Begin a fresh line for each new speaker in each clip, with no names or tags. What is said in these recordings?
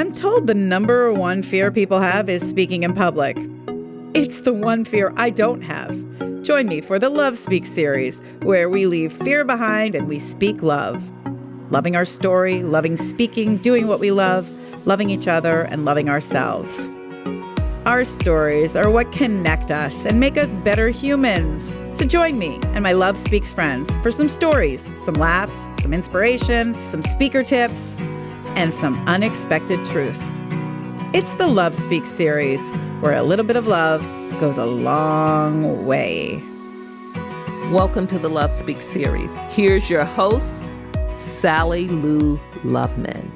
I'm told the number one fear people have is speaking in public. It's the one fear I don't have. Join me for the Love Speaks series, where we leave fear behind and we speak love. Loving our story, loving speaking, doing what we love, loving each other, and loving ourselves. Our stories are what connect us and make us better humans. So join me and my Love Speaks friends for some stories, some laughs, some inspiration, some speaker tips, and some unexpected truth. It's the Love Speaks series, where a little bit of love goes a long way.
Welcome to the Love Speaks series. Here's your host, Sally Lou Loveman.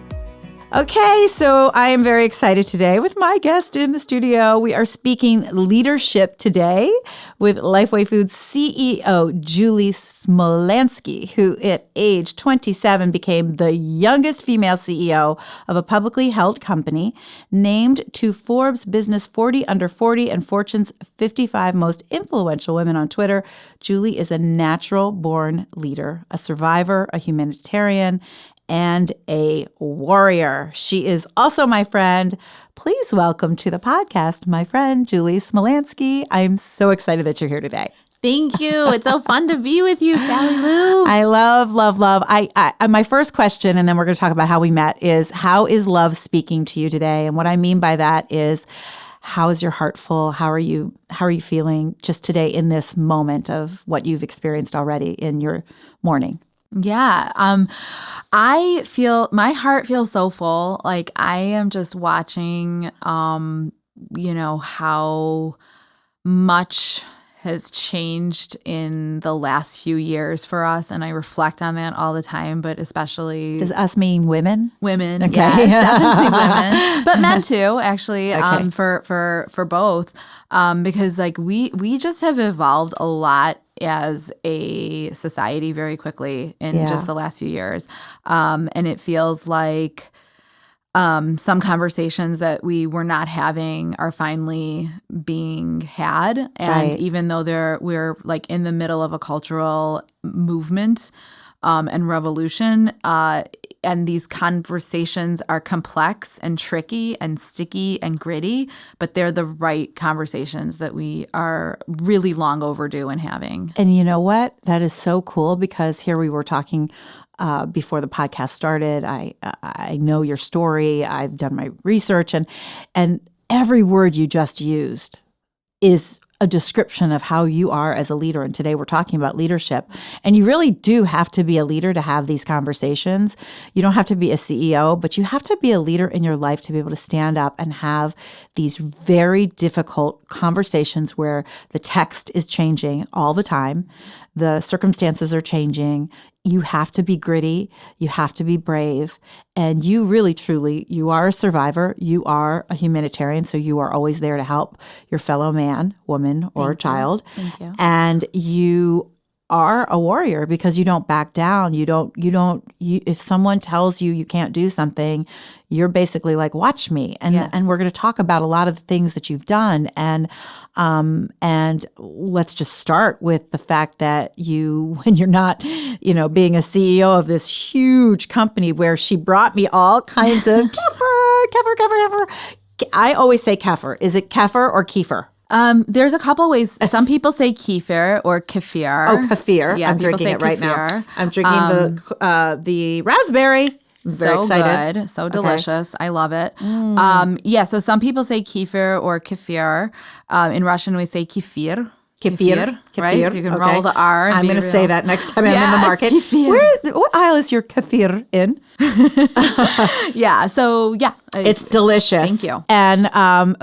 Okay, so I am very excited today with my guest in the studio. We are speaking leadership today with Lifeway Foods CEO Julie Smolyansky, who at age 27 became the youngest female CEO of a publicly held company, named to Forbes Business 40 Under 40 and Fortune's 55 Most Influential Women on Twitter. Julie is a natural-born leader, a survivor, a humanitarian, and a warrior. She is also my friend. Please welcome to the podcast, my friend, Julie Smolyansky. I'm so excited that you're here today.
Thank you. It's so fun to be with you, Sally Lou.
I love. My first question, and then we're going to talk about how we met, is how is love speaking to you today? And what I mean by that is, how is your heart full? How are you feeling just today in this moment of what you've experienced already in your morning?
Yeah. I feel my heart feels so full. Like I am just watching, how much has changed in the last few years for us. And I reflect on that all the time, but especially.
Does us mean women?
Women.
Okay.
Yes, definitely women. But men too, actually,
Okay.
for both. Because like we just have evolved a lot as a society very quickly in just the last few years. And it feels like some conversations that we were not having are finally being had. And
Right.
even though we're like in the middle of a cultural movement and revolution, and these conversations are complex and tricky and sticky and gritty, but they're the right conversations that we are really long overdue in having.
And you know what? That is so cool, because here we were talking before the podcast started. I know your story. I've done my research, and every word you just used is a description of how you are as a leader. And today we're talking about leadership. And you really do have to be a leader to have these conversations. You don't have to be a CEO, but you have to be a leader in your life to be able to stand up and have these very difficult conversations where the text is changing all the time. The circumstances are changing. You have to be gritty. You have to be brave. And you really, truly, you are a survivor. You are a humanitarian. So you are always there to help your fellow man, woman, or child.
Thank you.
And you are a warrior because you don't back down. If someone tells you you can't do something, you're basically like, watch me. And we're going to talk about a lot of the things that you've done. And let's just start with the fact that when you're not, being a CEO of this huge company where she brought me all kinds of kefir. I always say kefir. Is it kefir or kefir?
There's a couple ways. Some people say kefir or kefir.
Oh, kefir.
Yeah,
I'm drinking it right now.
kefir.
I'm drinking the raspberry. I'm very excited.
Good. So delicious. I love it. So some people say kefir or kefir. In Russian, we say kefir.
Kefir.
Right? So you can roll the R.
I'm going to say that next time I'm in the market.
Kefir.
What aisle is your kefir in?
It's
delicious.
Thank you.
And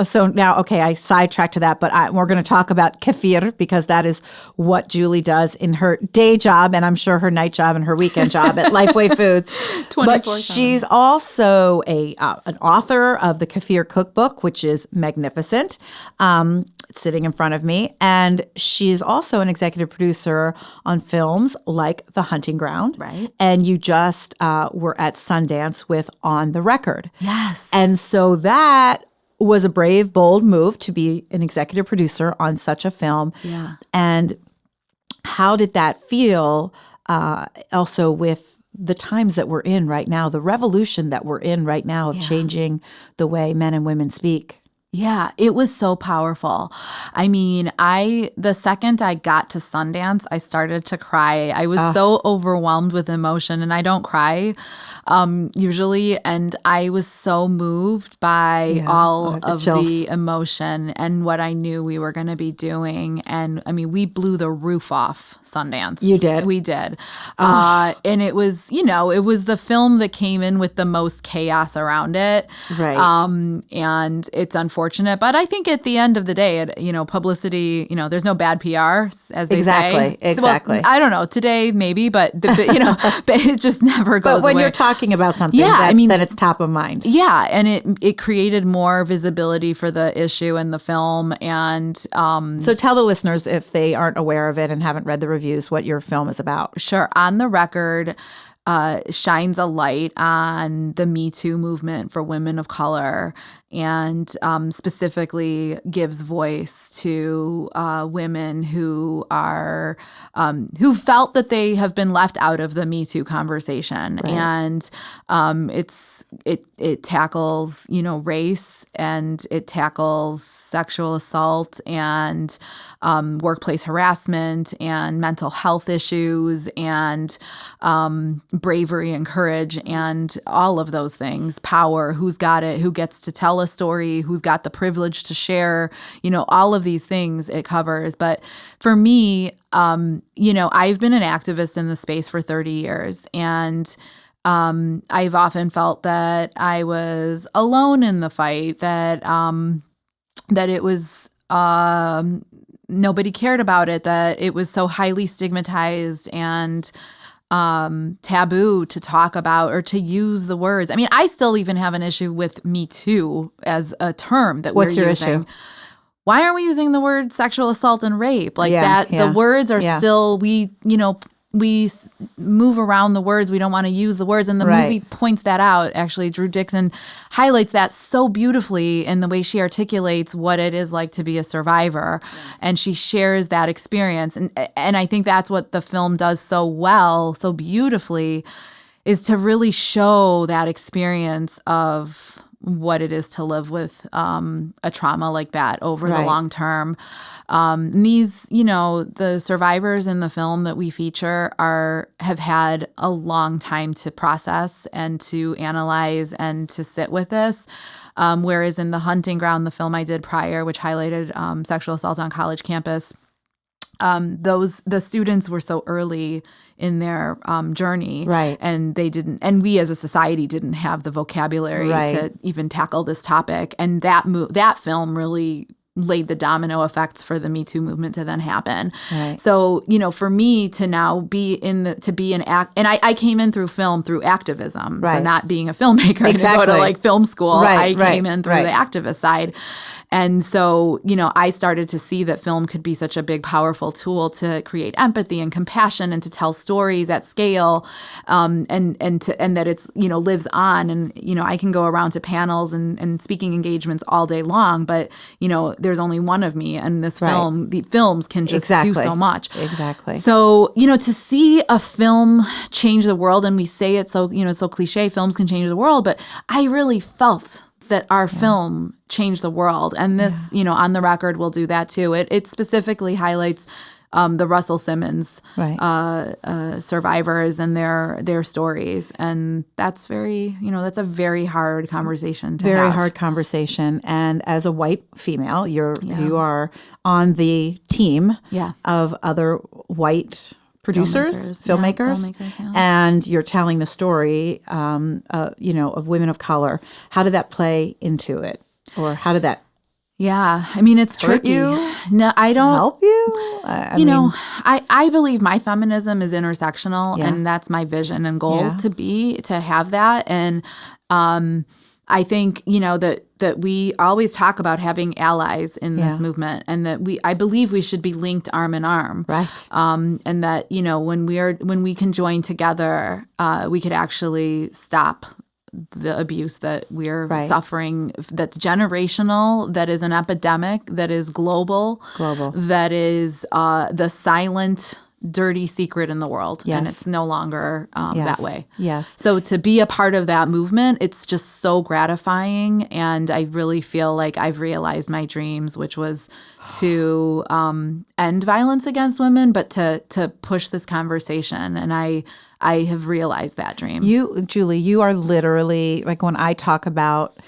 so now, I sidetracked to that, but we're going to talk about kefir because that is what Julie does in her day job, and I'm sure her night job and her weekend job at Lifeway Foods.
24/7.
But she's also an author of the Kefir cookbook, which is magnificent. It's sitting in front of me. And she's also an executive producer on films like The Hunting Ground.
Right.
And you just were at Sundance with On the Record.
Yes.
And so that was a brave, bold move to be an executive producer on such a film.
Yeah.
And how did that feel also with the times that we're in right now, the revolution that we're in right now of changing the way men and women speak.
Yeah, it was so powerful. I mean, the second I got to Sundance, I started to cry. I was so overwhelmed with emotion, and I don't cry usually. And I was so moved by all of the emotion and what I knew we were going to be doing. And I mean, we blew the roof off Sundance.
You did?
We did. And it was, it was the film that came in with the most chaos around it.
Right.
And it's unfortunate. But I think at the end of the day, publicity, there's no bad PR, as they say.
Exactly.
Well, I don't know. Today, maybe, but but it just never goes away.
But when you're talking about something, then it's top of mind.
Yeah, and it created more visibility for the issue and the film. And
so tell the listeners, if they aren't aware of it and haven't read the reviews, what your film is about.
Sure. On the Record shines a light on the MeToo movement for women of color, and specifically gives voice to women who are who felt that they have been left out of the MeToo conversation. Right. And it tackles race, and it tackles sexual assault and workplace harassment and mental health issues and bravery and courage and all of those things. Power, who's got it, who gets to tell a story, who's got the privilege to share, all of these things it covers. But for me, I've been an activist in the space for 30 years, and I've often felt that I was alone in the fight, that it was nobody cared about it, that it was so highly stigmatized and taboo to talk about or to use the words. I mean, I still even have an issue with Me Too as a term that we're using. What's your issue? Why aren't we using the word sexual assault and rape? The words are still, we move around the words. We don't want to use the words. And the movie points that out. Actually, Drew Dixon highlights that so beautifully in the way she articulates what it is like to be a survivor. Yes. And she shares that experience. And I think that's what the film does so well, so beautifully, is to really show that experience of what it is to live with a trauma like that over the long term. These, the survivors in the film that we feature have had a long time to process and to analyze and to sit with this. Whereas in The Hunting Ground, the film I did prior, which highlighted sexual assault on college campus, the students were so early in their journey, right? And they didn't, and we as a society didn't have the vocabulary to even tackle this topic. And that film really laid the domino effects for the Me Too movement to then happen. Right. So, for me to now be and I came in through film, through activism, so not being a filmmaker. Exactly. I didn't go to film school. I came in through the activist side. And so, I started to see that film could be such a big, powerful tool to create empathy and compassion and to tell stories at scale, and that it's, lives on. And, I can go around to panels and speaking engagements all day long, but, there's only one of me, and the films can just do so much. Exactly. So, to see a film change the world, and we say it so, so cliche, films can change the world, but I really felt that our film changed the world. And this, On the Record will do that too. It specifically highlights the Russell Simmons survivors and their stories. And that's that's a very hard conversation to have.
Very hard conversation. And as a white female, you are on the team of other white producers, filmmakers, and you're telling the story, of women of color. How did that play into it, or how did that?
Yeah, I mean, it's tricky.
You?
No, I don't
help you.
I believe my feminism is intersectional, and that's my vision and goal to have that. And I think that we always talk about having allies in this movement, and that I believe we should be linked arm in arm,
right?
And that when we can join together, we could actually stop the abuse that we're suffering, that's generational, that is an epidemic, that is global, that is the silent dirty secret in the world.
Yes.
And it's no longer that way.
Yes.
So to be a part of that movement, it's just so gratifying. And I really feel like I've realized my dreams, which was to end violence against women, but to push this conversation. And I have realized that dream.
Julie, you are literally, like when I talk about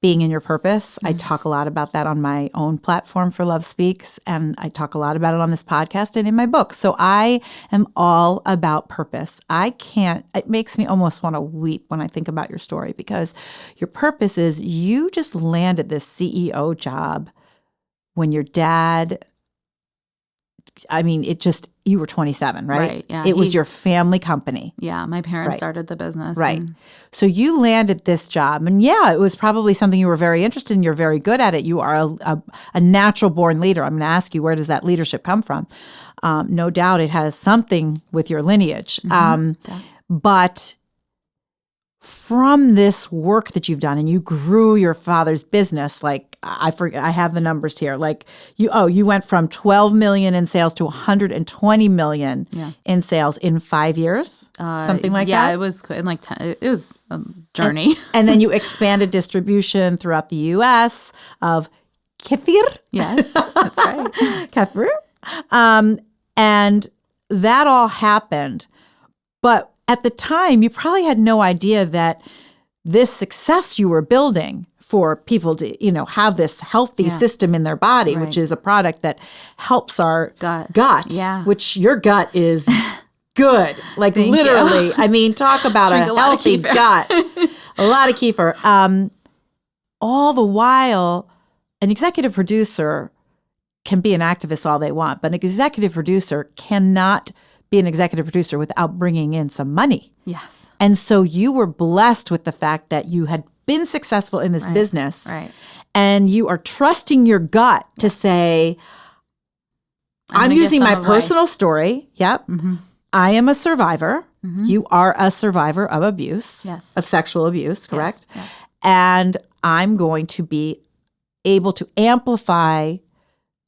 being in your purpose, I talk a lot about that on my own platform for Love Speaks, and I talk a lot about it on this podcast and in my book. So I am all about purpose. It makes me almost want to weep when I think about your story, because your purpose is you just landed this CEO job when your dad, you were 27, right?
Right, yeah.
It was your family company.
Yeah, my parents started the business.
Right. So you landed this job, and it was probably something you were very interested in. You're very good at it. You are a natural born leader. I'm going to ask you, where does that leadership come from? No doubt it has something with your lineage. But from this work that you've done, and you grew your father's business, like I have the numbers here. Like you went from 12 million in sales to 120 million in sales in 5 years, something like that.
Yeah, it was in like 10. It was a journey.
And then you expanded distribution throughout the U.S. of Kefir.
Yes, that's right.
Kefir. And that all happened, but at the time, you probably had no idea that this success you were building for people to, have this healthy system in their body, which is a product that helps our gut, which your gut is good. Like literally,
you.
I mean, talk about a healthy gut. A lot of kefir. All the while, an executive producer can be an activist all they want, but an executive producer cannot be an executive producer without bringing in some money.
Yes.
And so you were blessed with the fact that you had been successful in this business.
Right.
And you are trusting your gut to say, I'm using my personal story. Yep. Mm-hmm. I am a survivor. Mm-hmm. You are a survivor of abuse.
Yes.
Of sexual abuse, correct?
Yes.
And I'm going to be able to amplify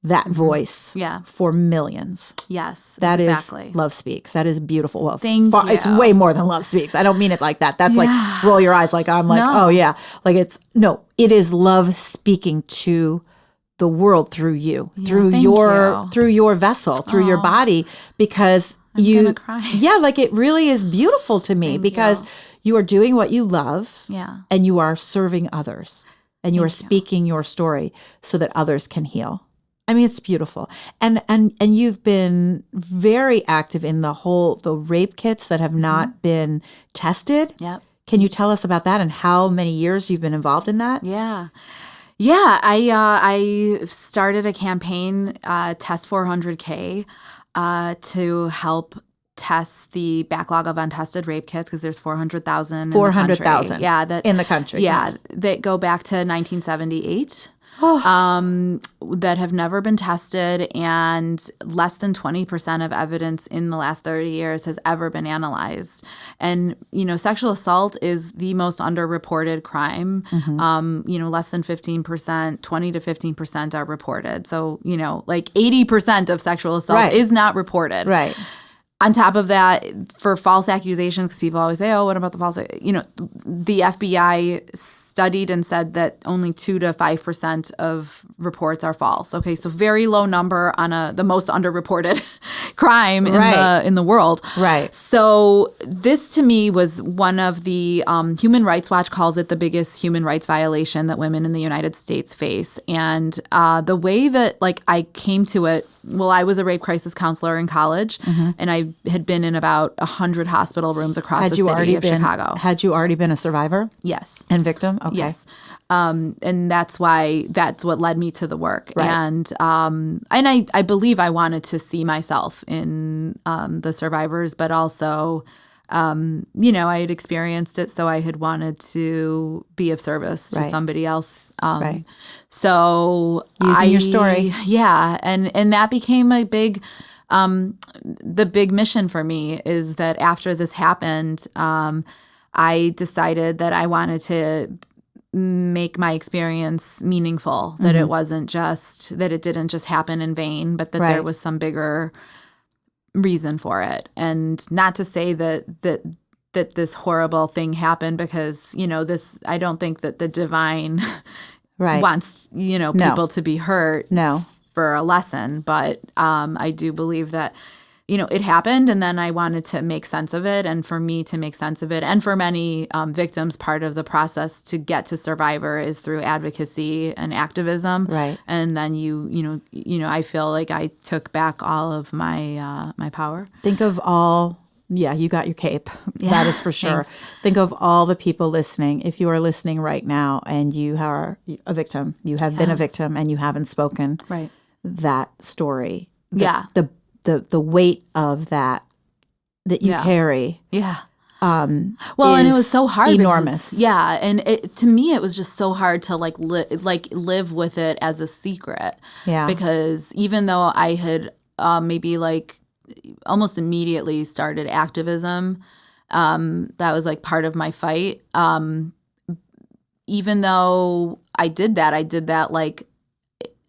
that voice for millions.
Yes,
that
exactly.
is Love Speaks. That is beautiful. Well,
Thank you.
It's way more than Love Speaks. I don't mean it like that. That's like roll your eyes like I'm like, oh yeah. Like it is love speaking to the world through you, through your vessel, through your body, because
I'm gonna cry.
Yeah, like it really is beautiful to me because you are doing what you love and you are serving others and you are speaking your story so that others can heal. I mean, it's beautiful. And you've been very active in the rape kits that have not been tested.
Yep.
Can you tell us about that and how many years you've been involved in that?
Yeah. Yeah, I started a campaign, Test 400K, to help test the backlog of untested rape kits, because there's 400,000
400,000 in the country.
Yeah, that go back to 1978. That have never been tested, and less than 20% of evidence in the last 30 years has ever been analyzed. And, sexual assault is the most underreported crime. Mm-hmm. Less than 15%, 20 to 15% are reported. So, like 80% of sexual assault is not reported.
Right.
On top of that, for false accusations, because people always say, oh, what about the false? The FBI studied and said that only 2 to 5% of reports are false. Okay, so very low number on the most underreported crime in the world. Right. So this to me was one of the Human Rights Watch calls it the biggest human rights violation that women in the United States face. And the way that I came to it, well, I was a rape crisis counselor in college, and I had been in about 100 hospital rooms across the city of Chicago. Had
you already been a survivor?
Yes.
And victim? Okay.
Yes. And that's what led me to the work. Right. And I believe I wanted to see myself in the survivors, but also, I had experienced it, so I had wanted to be of service to somebody else. So
using your story.
Yeah. And that became a big, the big mission for me is that after this happened, I decided that I wanted to make my experience meaningful, that it wasn't just, that it didn't just happen in vain, but that there was some bigger reason for it. And not to say that this horrible thing happened because, I don't think that the divine wants, people to be hurt for a lesson. But I do believe that, it happened, and then I wanted to make sense of it, and for me to make sense of it, and for many victims, part of the process to get to survivor is through advocacy and activism.
Right.
And then I feel like I took back all of my my power.
Think of all. Yeah, you got your cape.
Yeah,
that is for sure.
Thanks.
Think of all the people listening. If you are listening right now and you are a victim, you have been a victim, and you haven't spoken that story. The weight of that you carry.
Yeah. And it was so hard.
Enormous.
And to me, it was just so hard to live with it as a secret.
Yeah.
Because even though I had maybe almost immediately started activism, that was part of my fight. Even though I did that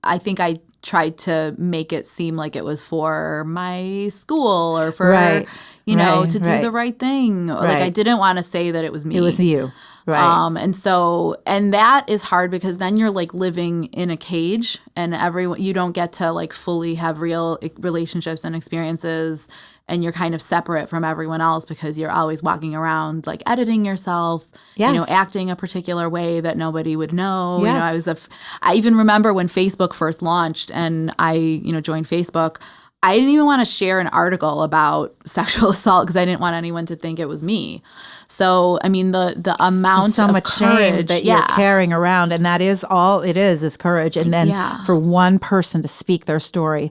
I think I tried to make it seem like it was for my school or for, to do the right thing. I didn't want to say that it was me.
It was you. Right.
And that is hard because then you're living in a cage, and you don't get to fully have real relationships and experiences, and you're kind of separate from everyone else because you're always walking around editing yourself, acting a particular way that nobody would know.
Yes.
I even remember when Facebook first launched and I, joined Facebook, I didn't even want to share an article about sexual assault because I didn't want anyone to think it was me. So, I mean, the amount
so
of
much
courage
shame that you're carrying around, and that is all it is courage. And then for one person to speak their story,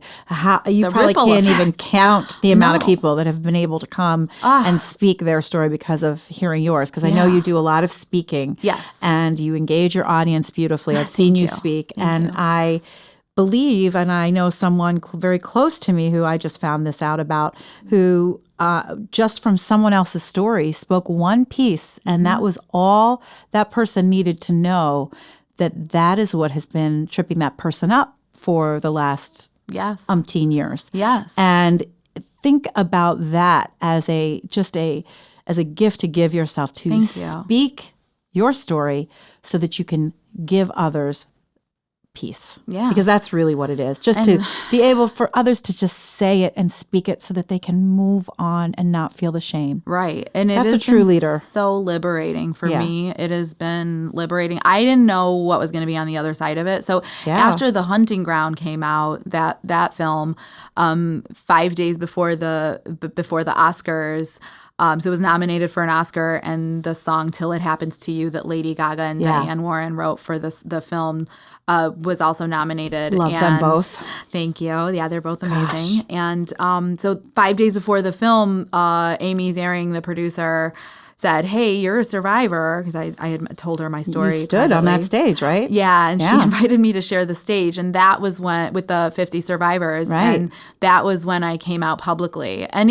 you probably can't even count the amount of people that have been able to come and speak their story because of hearing yours. Because I know you do a lot of speaking.
Yes.
And you engage your audience beautifully. I've seen you speak.
Thank you.
I believe, and I know someone very close to me who I just found this out about, who just from someone else's story spoke one piece, and that was all that person needed to know, that is what has been tripping that person up for the last umpteen years.
Yes.
And think about that as a gift to give yourself, to speak your story so that you can give others peace.
Yeah.
Because that's really what it is. Just to be able for others to just say it and speak it so that they can move on and not feel the shame.
Right. And
that's a true leader.
So liberating for me. It has been liberating. I didn't know what was going to be on the other side of it. So after The Hunting Ground came out, that film, 5 days before the Oscars, so it was nominated for an Oscar, and the song "Till It Happens to You" that Lady Gaga and Diane Warren wrote for the film was also nominated.
Love them both.
Thank you. Yeah, they're both amazing. Gosh. And so 5 days before the film, Amy Ziering, the producer, said, "Hey, you're a survivor," because I had told her my story.
You stood on that stage, right?
Yeah, and she invited me to share the stage, and that was when, with the 50 survivors, and that was when I came out publicly. And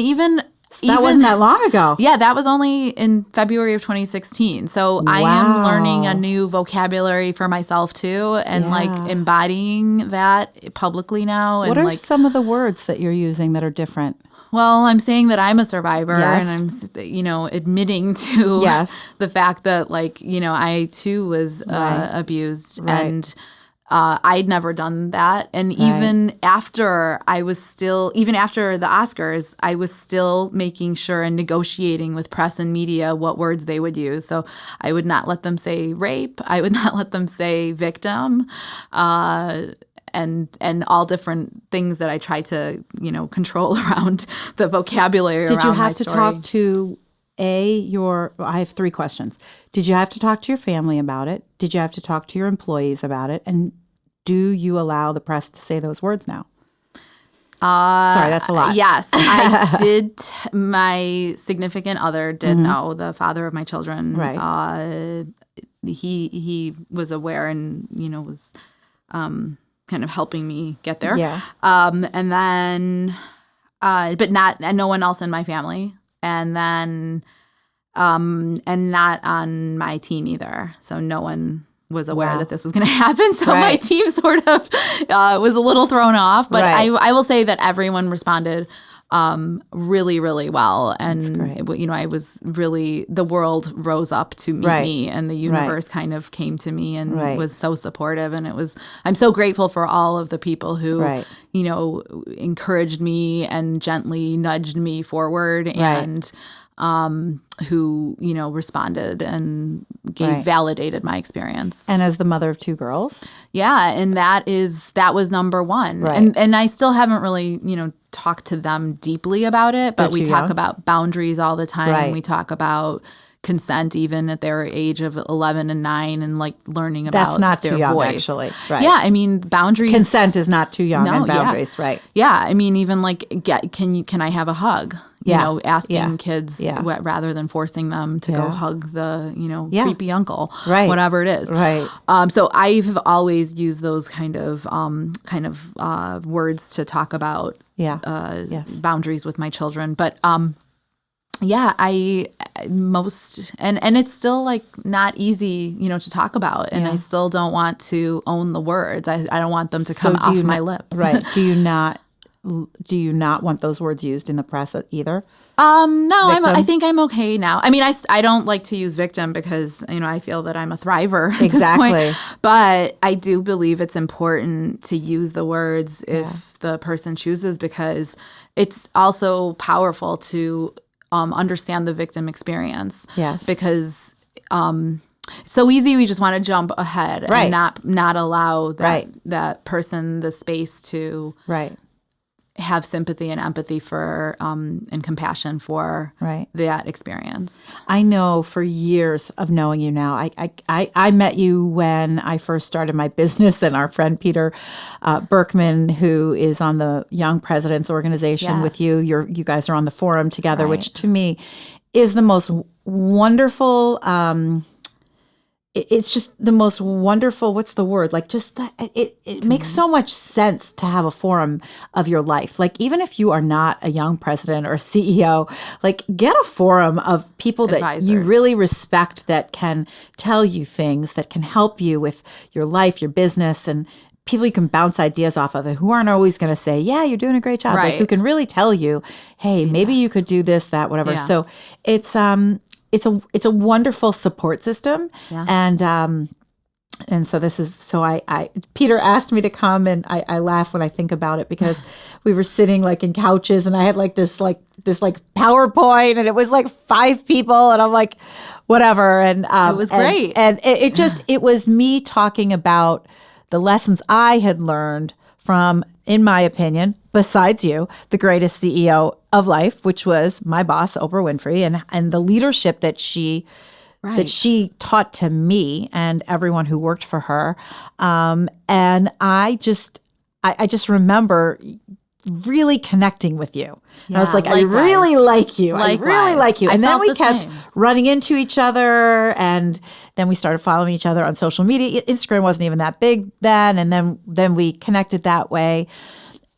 that wasn't that long ago. Yeah, that was only in February of 2016. So I am learning a new vocabulary for myself too, and embodying that publicly now.
What are some of the words that you're using that are different?
Well, I'm saying that I'm a survivor, and I'm, admitting to the fact that, I too was abused, and I'd never done that. And even after even after the Oscars, I was still making sure and negotiating with press and media what words they would use. So I would not let them say rape. I would not let them say victim. And all different things that I try to, control around the vocabulary around my story. Did you have to talk to I have 3 questions. Did you have to talk to your family about it? Did you have to talk to your employees about it? And do you allow the press to say those words now? Sorry, that's a lot. Yes, I did. My significant other did know, the father of my children. Right. He was aware and, was kind of helping me get there. Yeah. And then, but no one else in my family. And then, and not on my team either. So no one was aware that this was going to happen. So my team sort of was a little thrown off. But I will say that everyone responded really, really well. And,
great.
I was really, the world rose up to meet me, and the universe kind of came to me and was so supportive. And I'm so grateful for all of the people who, encouraged me and gently nudged me forward and who, responded and validated my experience.
And as the mother of 2 girls.
Yeah. And that was number one.
Right.
And I still haven't really, talked to them deeply about it, but we talk about boundaries all the time.
Right.
We talk about consent even at their age of 11 and 9 and like learning about
That's not
their
too young,
voice.
actually. Right.
Yeah. I mean, boundaries.
Consent is not too young and boundaries. Right.
Yeah. I mean, even like, can I have a hug? Asking kids rather than forcing them to go hug the, creepy uncle, whatever it is.
Right.
So I've always used those kind of words to talk about boundaries with my children. But and it's still like not easy, to talk about. And I still don't want to own the words. I don't want them to come off my lips.
Right. Do you not want those words used in the press either?
No, I think I'm okay now. I mean, I don't like to use victim because, I feel that I'm a thriver at this point. But I do believe it's important to use the words if the person chooses, because it's also powerful to understand the victim experience. Yes. Because so easy, we just want to jump ahead and not allow that person the space to have sympathy and empathy for and compassion for that experience.
I know for years of knowing you now, I met you when I first started my business, and our friend Peter Berkman, who is on the Young Presidents Organization with you, you guys are on the forum together, which to me is the most wonderful it's just the most wonderful, what's the word? Like just that it makes so much sense to have a forum of your life. Like even if you are not a young president or CEO, like get a forum of people that you really respect, that can tell you things, that can help you with your life, your business, and people you can bounce ideas off of, and who aren't always going to say, yeah, you're doing a great job. Like who can really tell you, hey, maybe you could do this, that, whatever. Yeah. So it's a wonderful support system. Yeah. And so this is, so I Peter asked me to come, and I laugh when I think about it, because we were sitting like in couches, and I had this PowerPoint, and it was like 5 people, and I'm like, whatever. And
it was great.
And it was me talking about the lessons I had learned from, in my opinion, besides you, the greatest CEO of life, which was my boss, Oprah Winfrey, and the leadership that she taught to me and everyone who worked for her. And I just remember really connecting with you. And I was like, likewise. I really like you.
Likewise.
I really like you. And then we kept running into each other, and then we started following each other on social media. Instagram wasn't even that big then. And then we connected that way.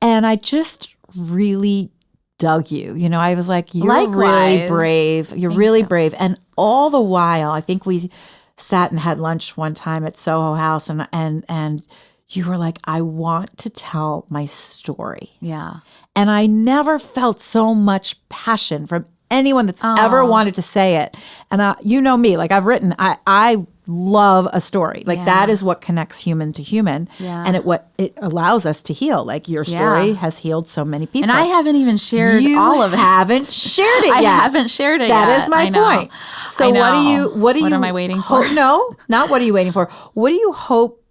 And I just really dug you. I was like, you're really brave. You're really brave. And all the while, I think we sat and had lunch one time at Soho House, and you were like, I want to tell my story. Yeah. And I never felt so much passion from anyone that's ever wanted to say it. And you know me, like I've written, I love a story. Like that is what connects human to human. Yeah. And it allows us to heal. Like your story has healed so many people.
And I haven't even shared all of it.
You haven't shared it yet.
I haven't shared it
yet.
That
is my point. So what am
I waiting for?
No, not what are you waiting for. What do you hope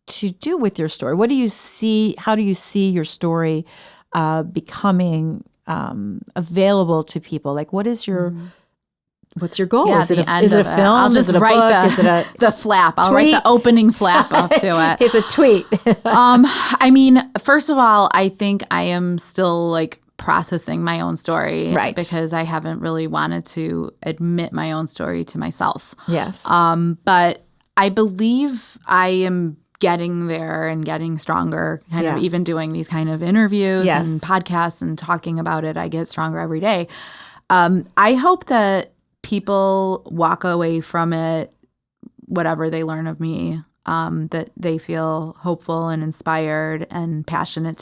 to do with your story? What do you see? How do you see your story becoming available to people? Like, what's your goal?
Yeah,
is it a film?
I'll just write the flap. I'll write the opening flap up to it.
It's a tweet.
I mean, first of all, I think I am still like processing my own story, right? Because I haven't really wanted to admit my own story to myself. Yes. But I believe I am getting there and getting stronger, kind of even doing these kind of interviews and podcasts and talking about it. I get stronger every day. I hope that people walk away from it, whatever they learn of me, that they feel hopeful and inspired and passionate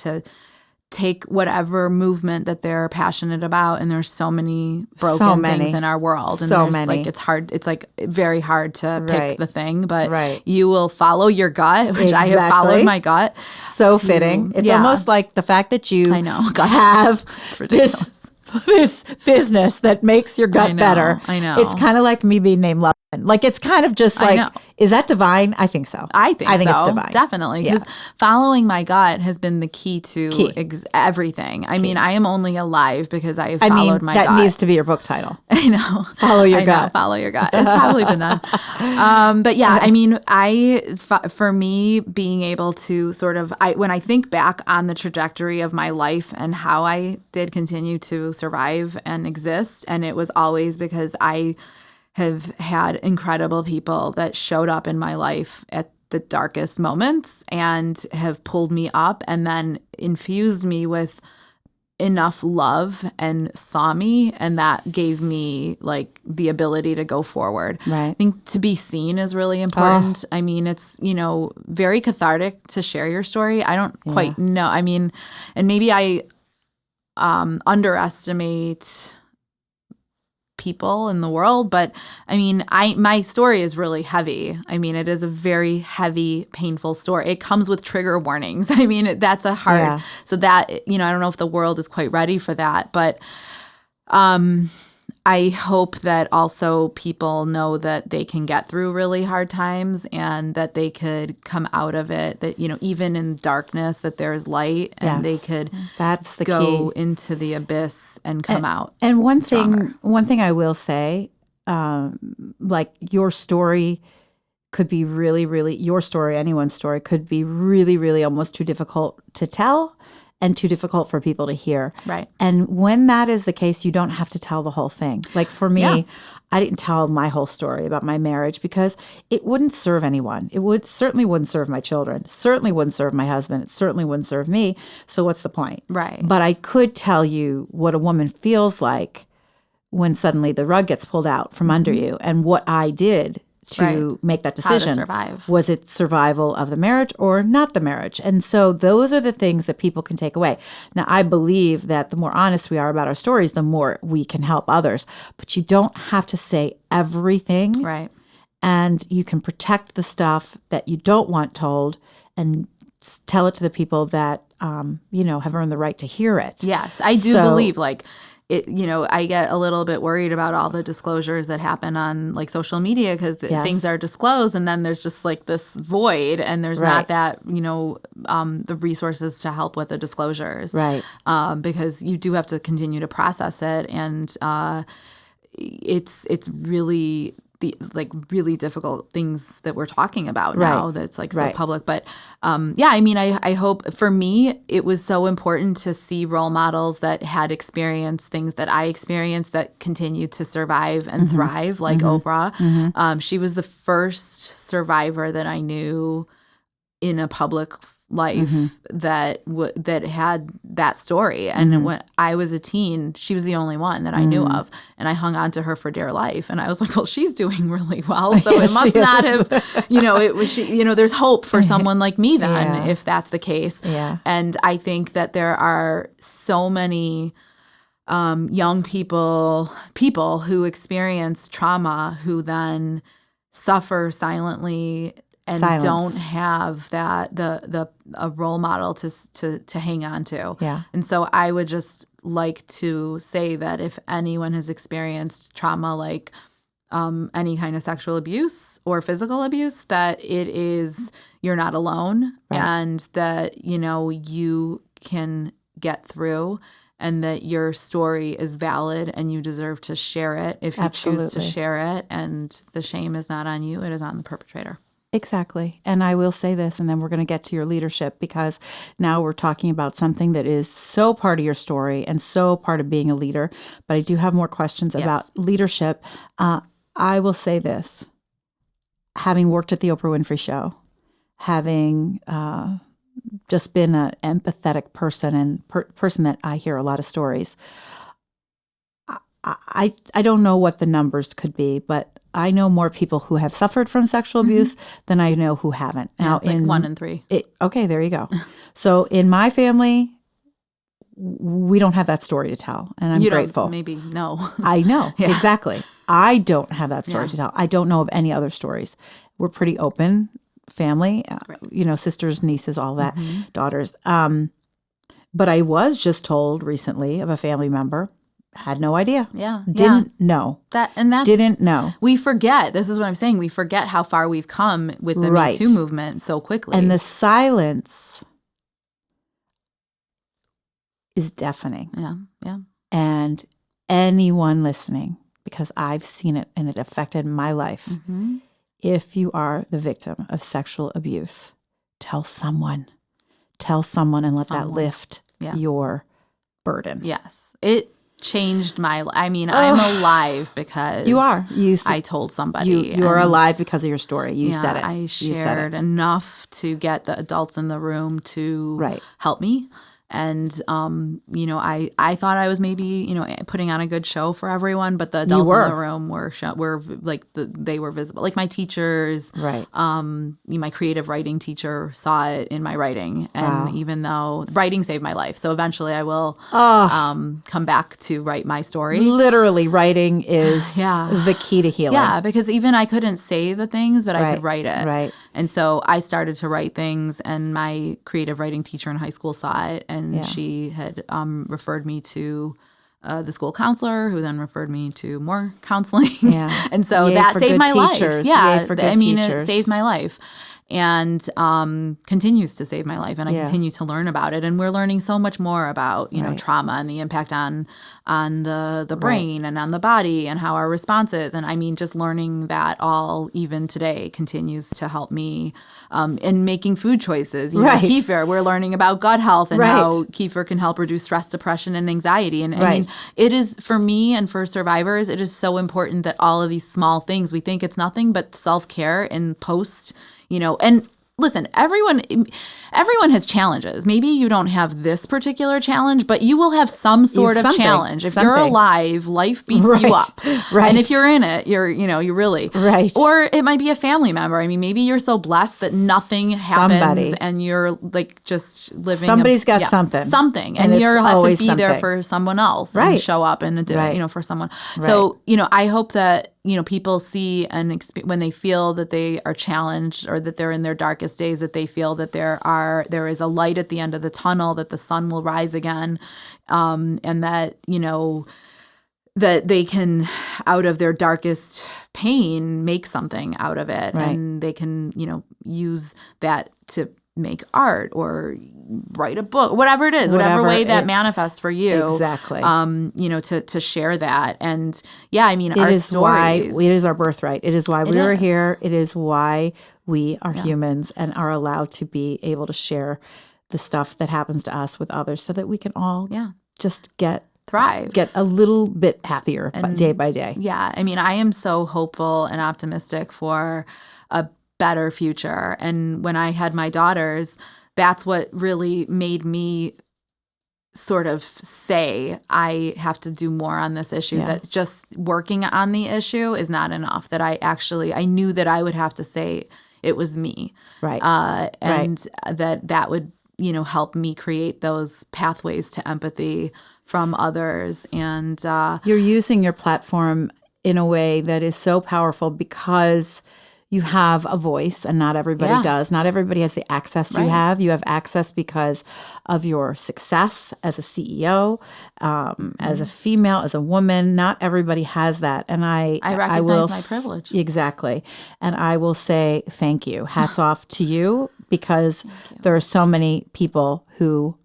take whatever movement that they're passionate about, and there's so many broken things in our world, and like it's hard, it's like very hard to pick the thing, but you will follow your gut, which I have followed my gut.
So fitting. It's almost like the fact that you have this business that makes your gut better.
I know.
It's kind of like me being named Loveman. Like, it's kind of just like, is that divine? I think so.
I think
it's divine.
Definitely. Because following my gut has been the key to everything. I mean, I am only alive because I have followed my gut.
That needs to be your book title.
I know.
Follow your gut.
Follow your gut. It's probably been done. But yeah, I mean, for me, being able to sort of, when I think back on the trajectory of my life and how I did continue to survive and exist, and it was always because I have had incredible people that showed up in my life at the darkest moments and have pulled me up and then infused me with enough love and saw me, and that gave me like the ability to go forward.
Right.
I think to be seen is really important. I mean, it's, very cathartic to share your story. I don't quite know. I mean, and maybe I underestimate people in the world, but I mean, my story is really heavy. I mean, it is a very heavy, painful story. It comes with trigger warnings. I mean, that's a hard, so that, I don't know if the world is quite ready for that, but I hope that also people know that they can get through really hard times and that they could come out of it, that, even in darkness, that there's light and they could go into the abyss and come out.
And one thing I will say, like your story could be really, really, your story, anyone's story could be really, really almost too difficult to tell and too difficult for people to hear.
Right.
And when that is the case, you don't have to tell the whole thing. Like for me, I didn't tell my whole story about my marriage because it wouldn't serve anyone. It certainly wouldn't serve my children. Certainly wouldn't serve my husband. It certainly wouldn't serve me. So what's the point?
Right.
But I could tell you what a woman feels like when suddenly the rug gets pulled out from under you, and what I did to make that decision.
How to survive.
Was it survival of the marriage or not the marriage? And so those are the things that people can take away. Now, I believe that the more honest we are about our stories, the more we can help others. But you don't have to say everything.
Right.
And you can protect the stuff that you don't want told and tell it to the people that, have earned the right to hear it.
Yes. I do believe it, I get a little bit worried about all the disclosures that happen on like social media because things are disclosed and then there's just like this void and there's not that, the resources to help with the disclosures.
Right.
Because you do have to continue to process it, and it's really really difficult things that we're talking about now that's like so public. But I mean, I hope, for me, it was so important to see role models that had experienced things that I experienced that continued to survive and thrive, like Oprah. She was the first survivor that I knew in a public life that had that story. And when I was a teen, she was the only one that I knew of. And I hung on to her for dear life. And I was like, well, she's doing really well. So it must not have, it was there's hope for someone like me then, if that's the case.
Yeah.
And I think that there are so many young people who experience trauma who then suffer silently and don't have a role model to hang on to.
Yeah.
And so I would just like to say that if anyone has experienced trauma like any kind of sexual abuse or physical abuse, that you're not alone, and that, you can get through, and that your story is valid and you deserve to share it if you choose to share it. And the shame is not on you, it is on the perpetrator.
Exactly. And I will say this, and then we're going to get to your leadership, because now we're talking about something that is so part of your story and so part of being a leader. But I do have more questions about leadership. I will say this, having worked at the Oprah Winfrey Show, having just been an empathetic person and person that I hear a lot of stories, I don't know what the numbers could be, but I know more people who have suffered from sexual abuse than I know who haven't.
Now, it's like 1 in 3.
Okay, there you go. So in my family, we don't have that story to tell, and I'm grateful.
Maybe no.
I know exactly. I don't have that story to tell. I don't know of any other stories. We're pretty open family, sisters, nieces, all that, daughters. But I was just told recently of a family member, had no idea. Didn't know. Didn't know.
We forget. This is what I'm saying. We forget how far we've come with the Me Too movement so quickly.
And the silence is deafening.
Yeah.
And anyone listening, because I've seen it and it affected my life, if you are the victim of sexual abuse, tell someone and let that lift your burden.
Yes. It changed my life. I mean, I'm alive because
you are.
I told somebody.
You are alive because of your story. You said it.
I shared enough to get the adults in the room to help me. And, I thought I was maybe, putting on a good show for everyone, but the adults in the room were like, they were visible. Like my teachers, my creative writing teacher saw it in my writing. And even though writing saved my life. So eventually I will come back to write my story.
Literally, writing is the key to healing.
Yeah, because even I couldn't say the things, but I could write it.
Right.
And so I started to write things, and my creative writing teacher in high school saw it, and she had referred me to the school counselor, who then referred me to more counseling. Yeah. And so that saved my life. Yeah, it saved my life. And continues to save my life, and I continue to learn about it. And we're learning so much more about trauma and the impact on the brain and on the body and how our response is. And I mean, just learning that all even today continues to help me in making food choices. Kefir, we're learning about gut health and how kefir can help reduce stress, depression, and anxiety. And I mean, it is, for me and for survivors, it is so important that all of these small things, we think it's nothing, but self-care in post, and listen, everyone has challenges. Maybe you don't have this particular challenge, but you will have some sort of challenge. If you're alive, life beats you up. And if you're in it, you're really. Or it might be a family member. I mean, maybe you're so blessed that nothing happens and you're like just living.
Somebody's got something.
Something. And you have to be there for someone else and show up and do it, for someone. So, I hope that people see and when they feel that they are challenged or that they're in their darkest days, that they feel that there is a light at the end of the tunnel, that the sun will rise again, and that that they can, out of their darkest pain, make something out of it, and they can use that to make art or write a book, whatever it is, whatever way that manifests for you.
Exactly.
To share that. And I mean, our stories.
It is our birthright. It is why we are here. It is why we are humans and are allowed to be able to share the stuff that happens to us with others so that we can all just thrive, get a little bit happier day by day.
Yeah. I mean, I am so hopeful and optimistic for a better future. And when I had my daughters, that's what really made me sort of say, I have to do more on this issue, that just working on the issue is not enough, that I knew that I would have to say it was me. And that would, help me create those pathways to empathy from others. And
you're using your platform in a way that is so powerful because you have a voice, and not everybody does. Not everybody has the access you have. You have access because of your success as a CEO, as a female, as a woman. Not everybody has that. And I
recognize my privilege.
Exactly. And I will say thank you. Hats off to you, because there are so many people who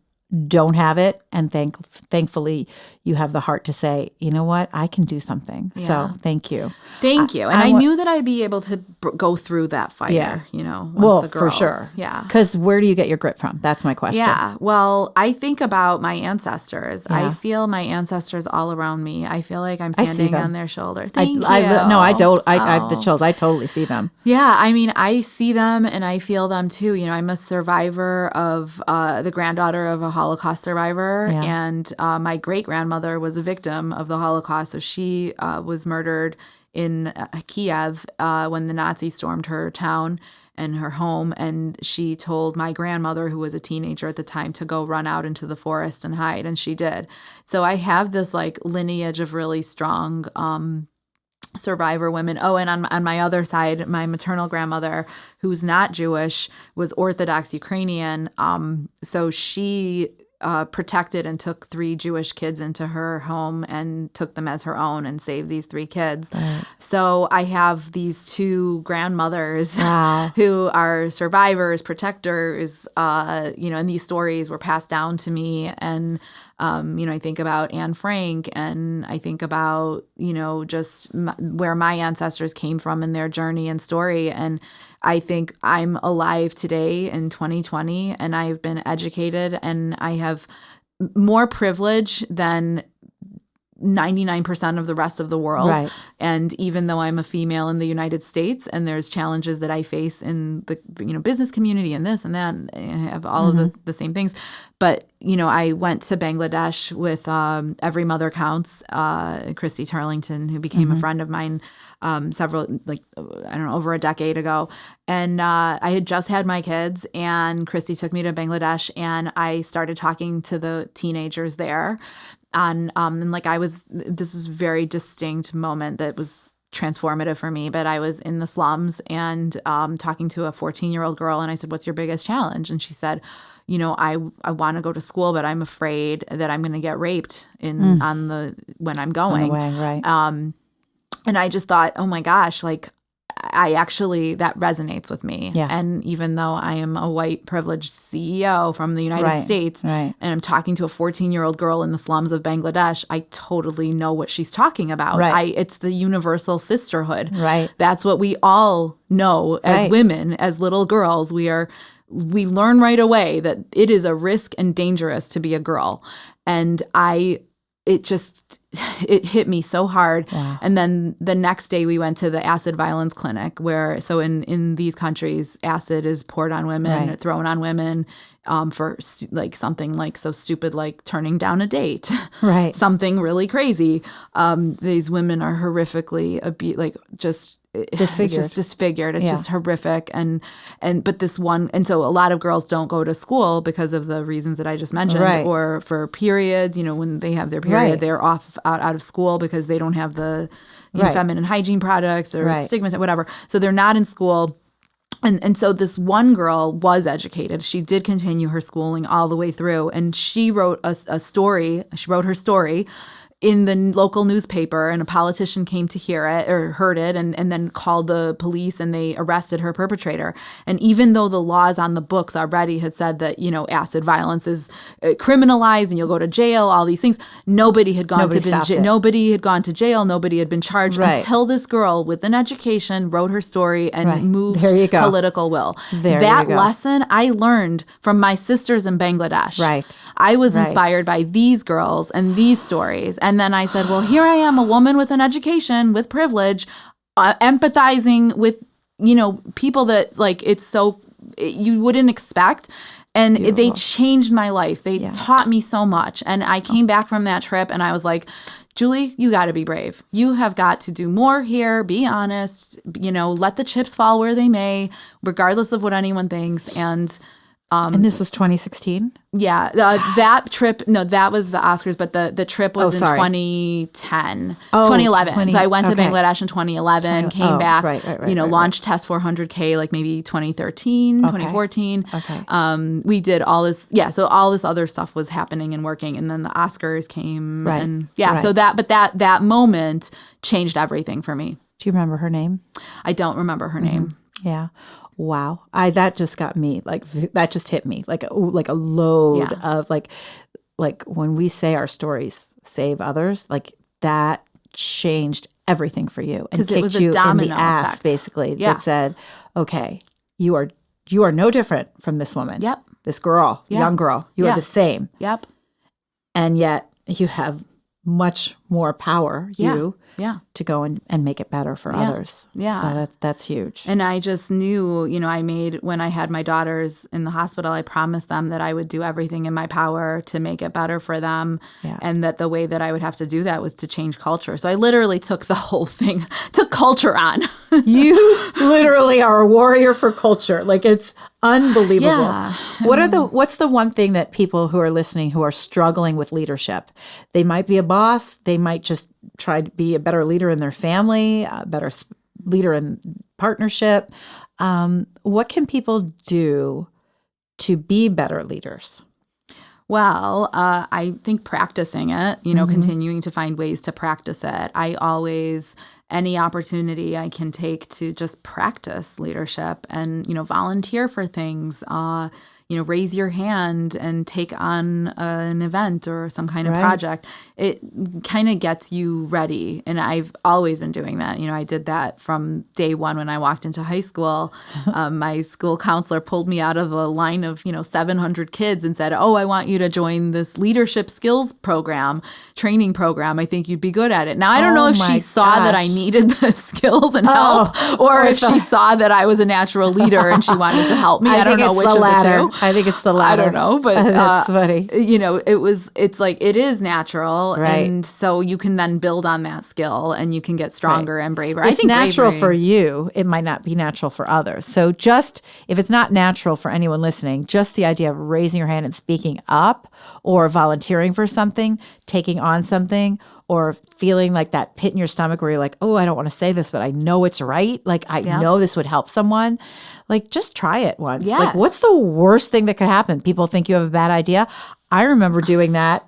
don't have it, and thankfully you have the heart to say, you know what, I can do something. So thank you.
Thank you. And I knew that I'd be able to go through that fire, once the girls.
For sure.
Yeah.
Because where do you get your grit from? That's my question.
Yeah. Well, I think about my ancestors. I feel my ancestors all around me. I feel like I'm standing on their shoulder. Thank you.
No, I don't. I have the chills. I totally see them.
Yeah. I mean, I see them and I feel them too. I'm a survivor of the granddaughter of a Holocaust survivor. And my great-grandmother was a victim of the Holocaust. So she was murdered in Kiev when the Nazis stormed her town and her home, and she told my grandmother, who was a teenager at the time, to go run out into the forest and hide, and she did. So I have this like lineage of really strong survivor women. Oh, and on my other side, my maternal grandmother, who's not Jewish, was Orthodox Ukrainian. So she protected and took 3 Jewish kids into her home and took them as her own and saved these 3 kids. Right. So I have these 2 grandmothers who are survivors, protectors, and these stories were passed down to me. And I think about Anne Frank, and I think about, just where my ancestors came from in their journey and story. And I think I'm alive today in 2020, and I've been educated, and I have more privilege than 99% of the rest of the world. Right. And even though I'm a female in the United States, and there's challenges that I face in the business community and this and that, and I have all of the same ththings. But, I went to Bangladesh with Every Mother Counts, Christy Turlington, who became a friend of mine over a decade ago. And I had just had my kids, and Christy took me to Bangladesh, and I started talking to the teenagers there. And this was a very distinct moment that was transformative for me. But I was in the slums and talking to a 14-year-old girl, and I said, "What's your biggest challenge?" And she said, I want to go to school, but I'm afraid that I'm going to get raped when I'm going. On the way, right. And I just thought, oh my gosh, that resonates with me. Yeah. And even though I am a white privileged CEO from the United States, and I'm talking to a 14-year-old girl in the slums of Bangladesh, I totally know what she's talking about. Right. It's the universal sisterhood. Right. That's what we all know as women, as little girls. We learn right away that it is a risk and dangerous to be a girl. And it hit me so hard. Wow. And then the next day we went to the acid violence clinic so in these countries, acid is poured on women, thrown on women for something so stupid like turning down a date. Right. Something really crazy. These women are horrifically disfigured. It's just disfigured. It's just horrific. But this one, and so a lot of girls don't go to school because of the reasons that I just mentioned, or for periods, when they have their period, they're out of school because they don't have the feminine hygiene products or stigma, whatever. So they're not in school. And so this one girl was educated. She did continue her schooling all the way through. And she wrote a story. She wrote her story in the local newspaper, and a politician came to hear it or heard it and then called the police, and they arrested her perpetrator. And even though the laws on the books already had said that, acid violence is criminalized and you'll go to jail, all these things, nobody had gone to jail. Nobody had been charged until this girl with an education wrote her story and moved political will. That lesson I learned from my sisters in Bangladesh. Right. I was inspired by these girls and these stories. And then I said, well, here I am, a woman with an education, with privilege, empathizing with, people that you wouldn't expect. And they changed my life. They taught me so much. And I came back from that trip and I was like, Julie, you got to be brave. You have got to do more here. Be honest. Let the chips fall where they may, regardless of what anyone thinks. And
this was 2016?
Yeah. That trip, no, that was the Oscars, but the trip was in 2010. 2011. So I went to Bangladesh in 2011, came back, launched Test 400K maybe 2013, 2014. Okay. We did all this. Yeah. So all this other stuff was happening and working. And then the Oscars came. Right. And so that moment changed everything for me.
Do you remember her name?
I don't remember her name.
Yeah. Wow. That just got me, that just hit me like a load of like when we say our stories save others, that changed everything for you and kicked you in the ass effect. Basically. Yeah. That said, okay, you are no different from this woman. Yep. This girl, young girl, you are the same.
Yep.
And yet you have much more power you to go and make it better for others.
Yeah.
So that's huge.
And I just knew, when I had my daughters in the hospital, I promised them that I would do everything in my power to make it better for them.
Yeah.
And that the way that I would have to do that was to change culture. So I literally took the whole thing, took culture on.
You literally are a warrior for culture. Like, it's unbelievable.
Yeah.
What's the one thing that people who are listening who are struggling with leadership? They might be a boss. They might just try to be a better leader in their family, a better leader in partnership. What can people do to be better leaders?
Well, I think practicing it, continuing to find ways to practice it. Any opportunity I can take to just practice leadership and, volunteer for things, raise your hand and take on an event or some kind of project. It kind of gets you ready. And I've always been doing that. I did that from day one when I walked into high school. My school counselor pulled me out of a line of, 700 kids and said, "Oh, I want you to join this leadership skills training program. I think you'd be good at it." Now, I don't know if she saw that I needed the skills and help, or if she saw that I was a natural leader and she wanted to help me. I don't know which of the two.
I think it's the latter.
I don't know, but
that's funny.
It's like it is natural,
right.
And so you can then build on that skill, and you can get stronger and braver.
It's natural for you. It might not be natural for others. So just if it's not natural for anyone listening, just the idea of raising your hand and speaking up, or volunteering for something, taking on something, or feeling like that pit in your stomach where you're like, "Oh, I don't want to say this, but I know it's right. Like, I know this would help someone." Like, just try it once.
Yes.
Like, what's the worst thing that could happen? People think you have a bad idea. I remember doing that,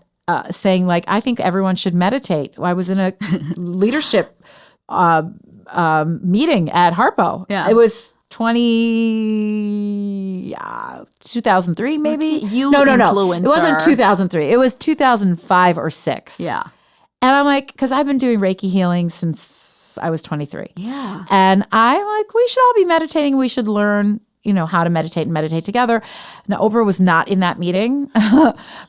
saying, like, I think everyone should meditate. I was in a leadership meeting at Harpo.
Yeah.
It was 2003 maybe. No. It wasn't 2003. It was 2005 or 6.
Yeah.
And I'm like, because I've been doing Reiki healing since I was 23.
Yeah.
And I'm like, we should all be meditating. We should learn, how to meditate and meditate together. Now, Oprah was not in that meeting,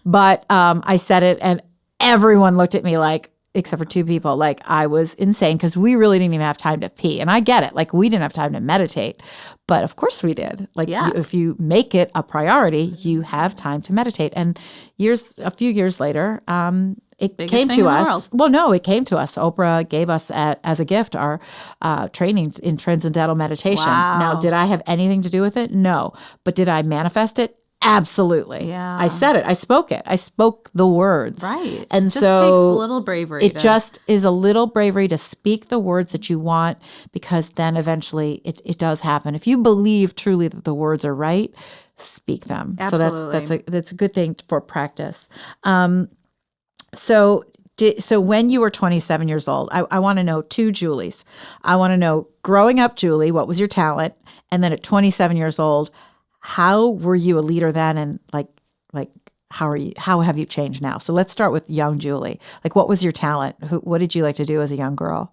but I said it and everyone looked at me like, except for 2 people, like I was insane because we really didn't even have time to pee. And I get it. Like, we didn't have time to meditate, but of course we did. Like, if you make it a priority, you have time to meditate. And a few years later, it came to us. Well, no, it came to us. Oprah gave us as a gift our training in transcendental meditation.
Wow.
Now, did I have anything to do with it? No. But did I manifest it? Absolutely.
Yeah.
I said it. I spoke it. I spoke the words.
Right.
And
it just
so
takes a little bravery.
It just is a little bravery to speak the words that you want, because then eventually it does happen. If you believe truly that the words are right, speak them.
Absolutely.
So that's a good thing for practice. So when you were 27 years old, I want to know 2 Julies. I want to know, growing up, Julie, what was your talent? And then at 27 years old, how were you a leader then? And like how have you changed now? So let's start with young Julie. Like, what was your talent? What did you like to do as a young girl?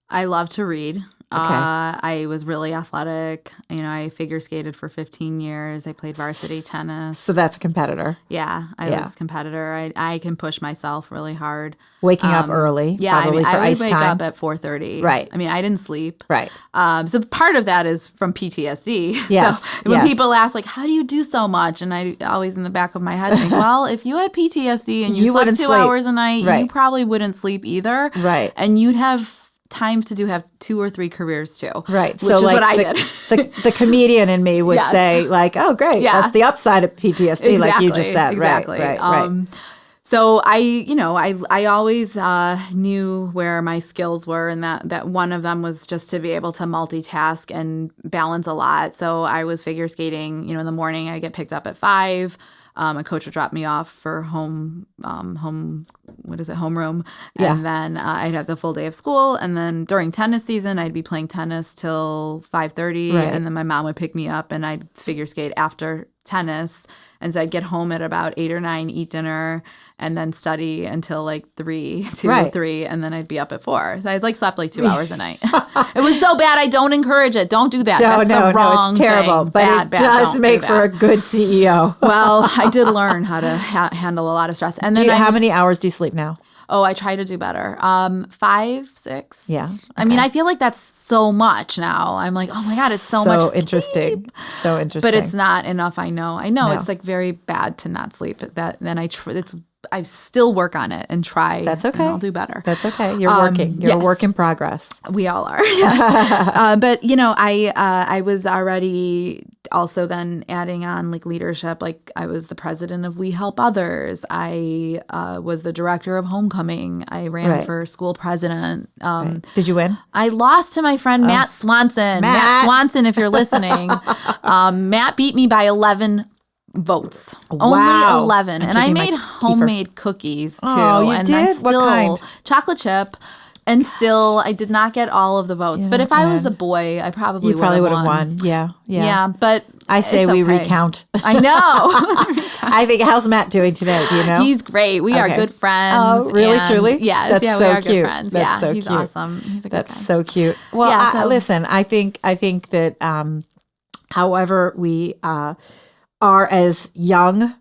I love to read.
Okay.
I was really athletic. I figure skated for 15 years. I played varsity tennis.
So that's a competitor.
Yeah, I was a competitor. I can push myself really hard.
Waking up early.
Yeah,
probably for
I would
ice
wake
time.
up at 4:30.
Right.
I didn't sleep.
Right.
So part of that is from PTSD.
Yes.
So when people ask, like, how do you do so much? And I always in the back of my head think, well, if you had PTSD and you slept 2 hours a night, you probably wouldn't sleep either.
Right.
And you'd have time to have 2 or 3 careers too.
Right.
Which
so
is
like
what I did.
the comedian in me would say, like, oh, great.
Yeah.
That's the upside of PTSD, like you just said.
Exactly.
Right.
So I always knew where my skills were, and that one of them was just to be able to multitask and balance a lot. So I was figure skating, in the morning. I get picked up at 5. A coach would drop me off for homeroom.
Yeah.
And then I'd have the full day of school. And then during tennis season, I'd be playing tennis till 5:30.
Right.
And then my mom would pick me up and I'd figure skate after tennis. And so I'd get home at about 8 or 9, eat dinner, and then study until like 2 or 3, and then I'd be up at 4. So I'd slept 2 hours a night. It was so bad. I don't encourage it. Don't do that. That's the wrong
it's terrible.
thing.
But
Bad,
it does
don't
make
do
for a
that.
good CEO.
Well, I did learn how to handle a lot of stress. And then
How many hours do you sleep now?
Oh, I try to do better. 5, 6.
Yeah.
I mean, I feel like that's so much now. I'm like, oh my God, it's so much
interesting.
sleep.
So interesting.
But it's not enough. I know.
No.
It's like very bad to not sleep. Then I still work on it and try.
That's okay.
And I'll do better.
That's okay. You're working. You're a work in progress.
We all are. Yes. But you know, I was already also then adding on like leadership. Like I was the president of We Help Others. I was the director of Homecoming. I ran for school president.
Did you win?
I lost to my friend Matt Swanson. Matt Swanson, if you're listening. Matt beat me by 11 votes.
Wow.
Only 11. And I made homemade cookies too.
Oh, you
and
did?
I still,
What kind?
Chocolate chip. And still, I did not get all of the votes. But if I was a boy, I probably would have won.
Yeah.
Yeah, but
I say we
okay.
recount.
I know.
I think, how's Matt doing today? Do you know?
He's great. We are good friends.
Oh, really, truly?
Yes.
That's
yeah,
so
we are
cute.
good friends.
That's so
he's
cute.
awesome. He's a good guy.
That's so cute. Well, listen, I think that however we are as young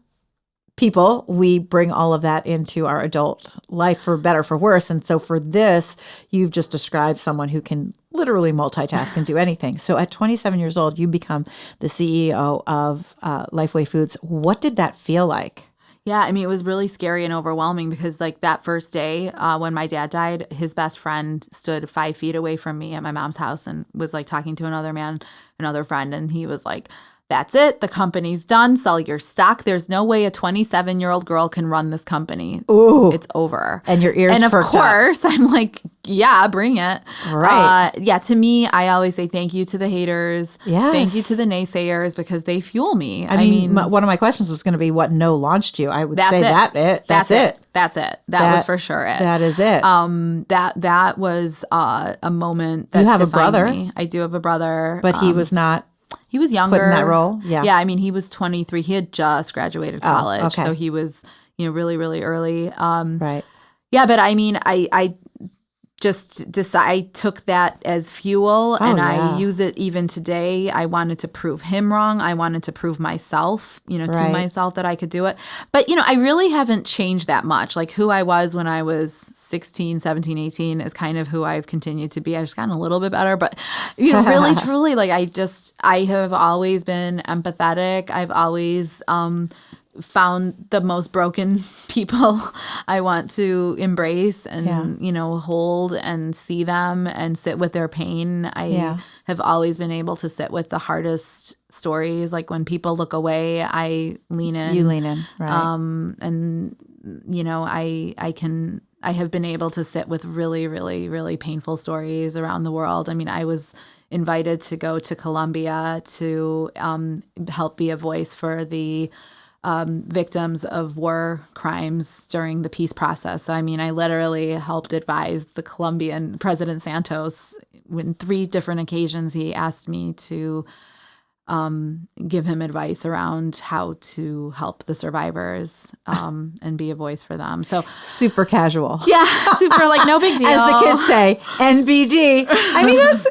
people, we bring all of that into our adult life for better, for worse. And so for this, you've just described someone who can literally multitask and do anything. So at 27 years old, you become the CEO of Lifeway Foods. What did that feel like?
Yeah, I mean, it was really scary and overwhelming because like that first day when my dad died, his best friend stood 5 feet away from me at my mom's house and was like talking to another friend. And he was like, that's it. The company's done. Sell your stock. There's no way a 27-year-old girl can run this company.
Ooh.
It's over.
And your ears
And of
perked
course, I'm like, yeah, bring it.
Right.
Yeah, to me, I always say thank you to the haters.
Yes.
Thank you to the naysayers because they fuel me.
I mean, one of my questions was going to be what launched you. I would say
That's
it.
That's it. That was for sure it.
That is it.
That was a moment that
you have a
defined
brother.
me. I do have a brother.
But he was not.
He was younger.
Put in that role? Yeah.
Yeah, I mean, he was 23. He had just graduated college.
Okay.
So he was, really, really early.
Right.
Yeah, but I mean, I just I took that as fuel and I use it even today. I wanted to prove him wrong. I wanted to prove myself, to myself that I could do it. But, I really haven't changed that much. Like who I was when I was 16, 17, 18 is kind of who I've continued to be. I've just gotten a little bit better, but really, truly, like I have always been empathetic. I've always found the most broken people I want to embrace and, hold and see them and sit with their pain. I have always been able to sit with the hardest stories. Like when people look away, I lean in.
You lean in, right.
And, I have been able to sit with really, really, really painful stories around the world. I mean, I was invited to go to Colombia to help be a voice for the victims of war crimes during the peace process. So, I mean, I literally helped advise the Colombian President Santos. In 3 different occasions, he asked me to give him advice around how to help the survivors and be a voice for them. So
super casual.
Yeah, super like no big deal.
As the kids say, NBD. I mean, that's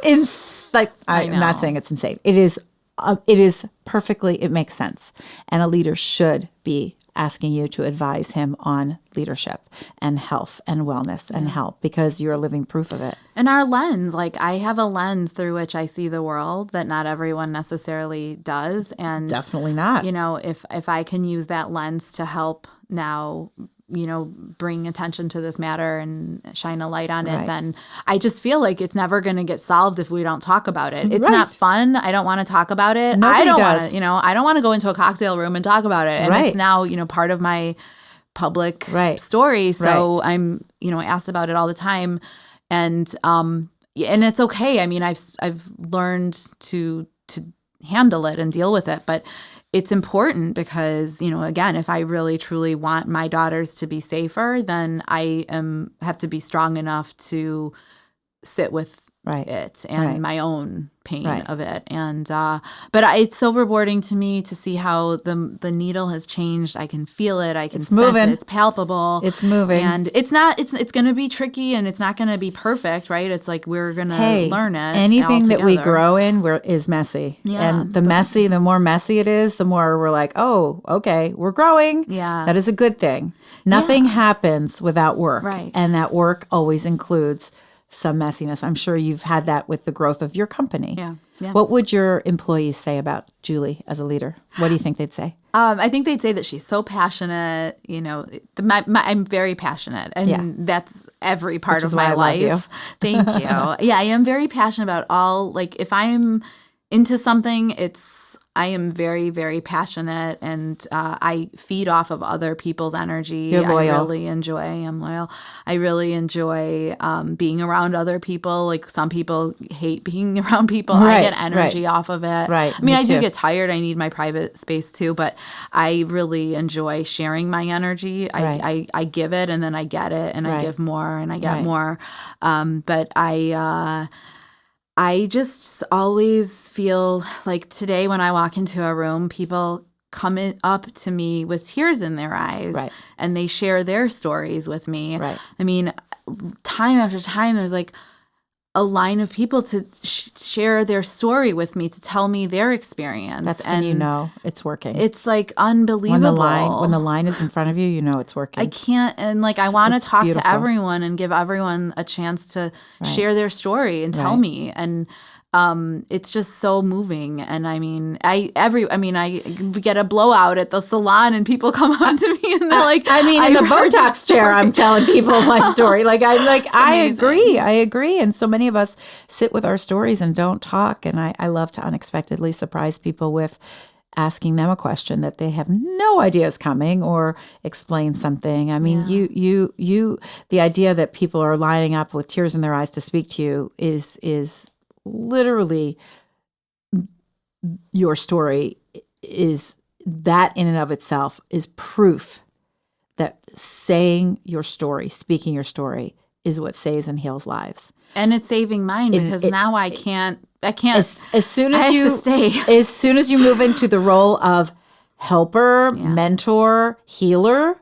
I'm not saying it's insane. It is perfectly, it makes sense. And a leader should be asking you to advise him on leadership and health and wellness and help because you're living proof of it.
And our lens, like I have a lens through which I see the world that not everyone necessarily does. And
definitely not.
If I can use that lens to help now, bring attention to this matter and shine a light on it, then I just feel like it's never going to get solved if we don't talk about it. It's not fun. I don't want to talk about it.
Nobody
I don't
does.
want to, I don't want to go into a cocktail room and talk about it. And it's now, part of my public story. So I'm, asked about it all the time. And it's okay. I mean, I've learned to handle it and deal with it, but it's important because, again, if I really truly want my daughters to be safer, then I have to be strong enough to sit with it and my own pain of it. And but it's so rewarding to me to see how the needle has changed. I can feel it. I can sense it. It's palpable.
It's moving.
And it's going to be tricky, and it's not going to be perfect, right? It's like we're going to learn it.
Anything that we grow in is messy. Yeah. And the more messy it is, the more we're like, oh, okay, we're growing. Yeah. That is a good thing. Nothing happens without work. Right. And that work always includes some messiness. I'm sure you've had that with the growth of your company. Yeah. What would your employees say about Julie as a leader? What do you think they'd say?
I think they'd say that she's so passionate. You know, I'm very passionate, and that's every part of my life. Thank you. Yeah, I am very passionate about all. Like, if I'm into something, I am very, very passionate, and I feed off of other people's energy.
You're loyal.
I'm loyal. I really enjoy being around other people. Like, some people hate being around people. I get energy off of it. Right. I mean, I do get tired. I need my private space too, but I really enjoy sharing my energy. I give it, and then I get it, and I give more, and I get more. But I just always feel like today when I walk into a room, people come up to me with tears in their eyes, and they share their stories with me. Right. I mean, time after time, there's like a line of people to share their story with me, to tell me their experience.
That's when you know it's working.
It's like unbelievable.
When the line is in front of you, you know it's working.
I can't, and like I want to talk to everyone and give everyone a chance to share their story and tell me. And it's just so moving. And I mean, I get a blowout at the salon, and people come up to me and they're like,
in the Botox chair, I'm telling people my story. I agree. And so many of us sit with our stories and don't talk. And I love to unexpectedly surprise people with asking them a question that they have no idea is coming, or explain something. I mean, the idea that people are lining up with tears in their eyes to speak to you is literally, your story is that in and of itself is proof that saying your story, speaking your story, is what saves and heals lives.
And it's saving mine, because now I can't.
As soon as you move into the role of helper, mentor, healer,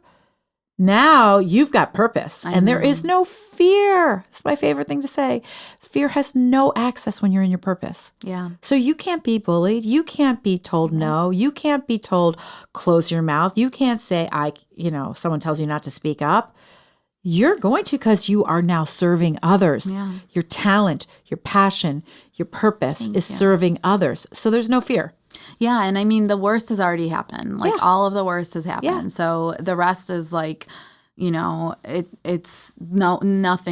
now you've got purpose, and there is no fear. It's my favorite thing to say. Fear has no access when you're in your purpose. Yeah. So you can't be bullied. You can't be told no. You can't be told close your mouth. You can't say someone tells you not to speak up. You're going to, because you are now serving others. Yeah. Your talent, your passion, your purpose is serving others. So there's no fear.
Yeah, and I mean, the worst has already happened. Like, all of the worst has happened. Yeah. So the rest is like, nothing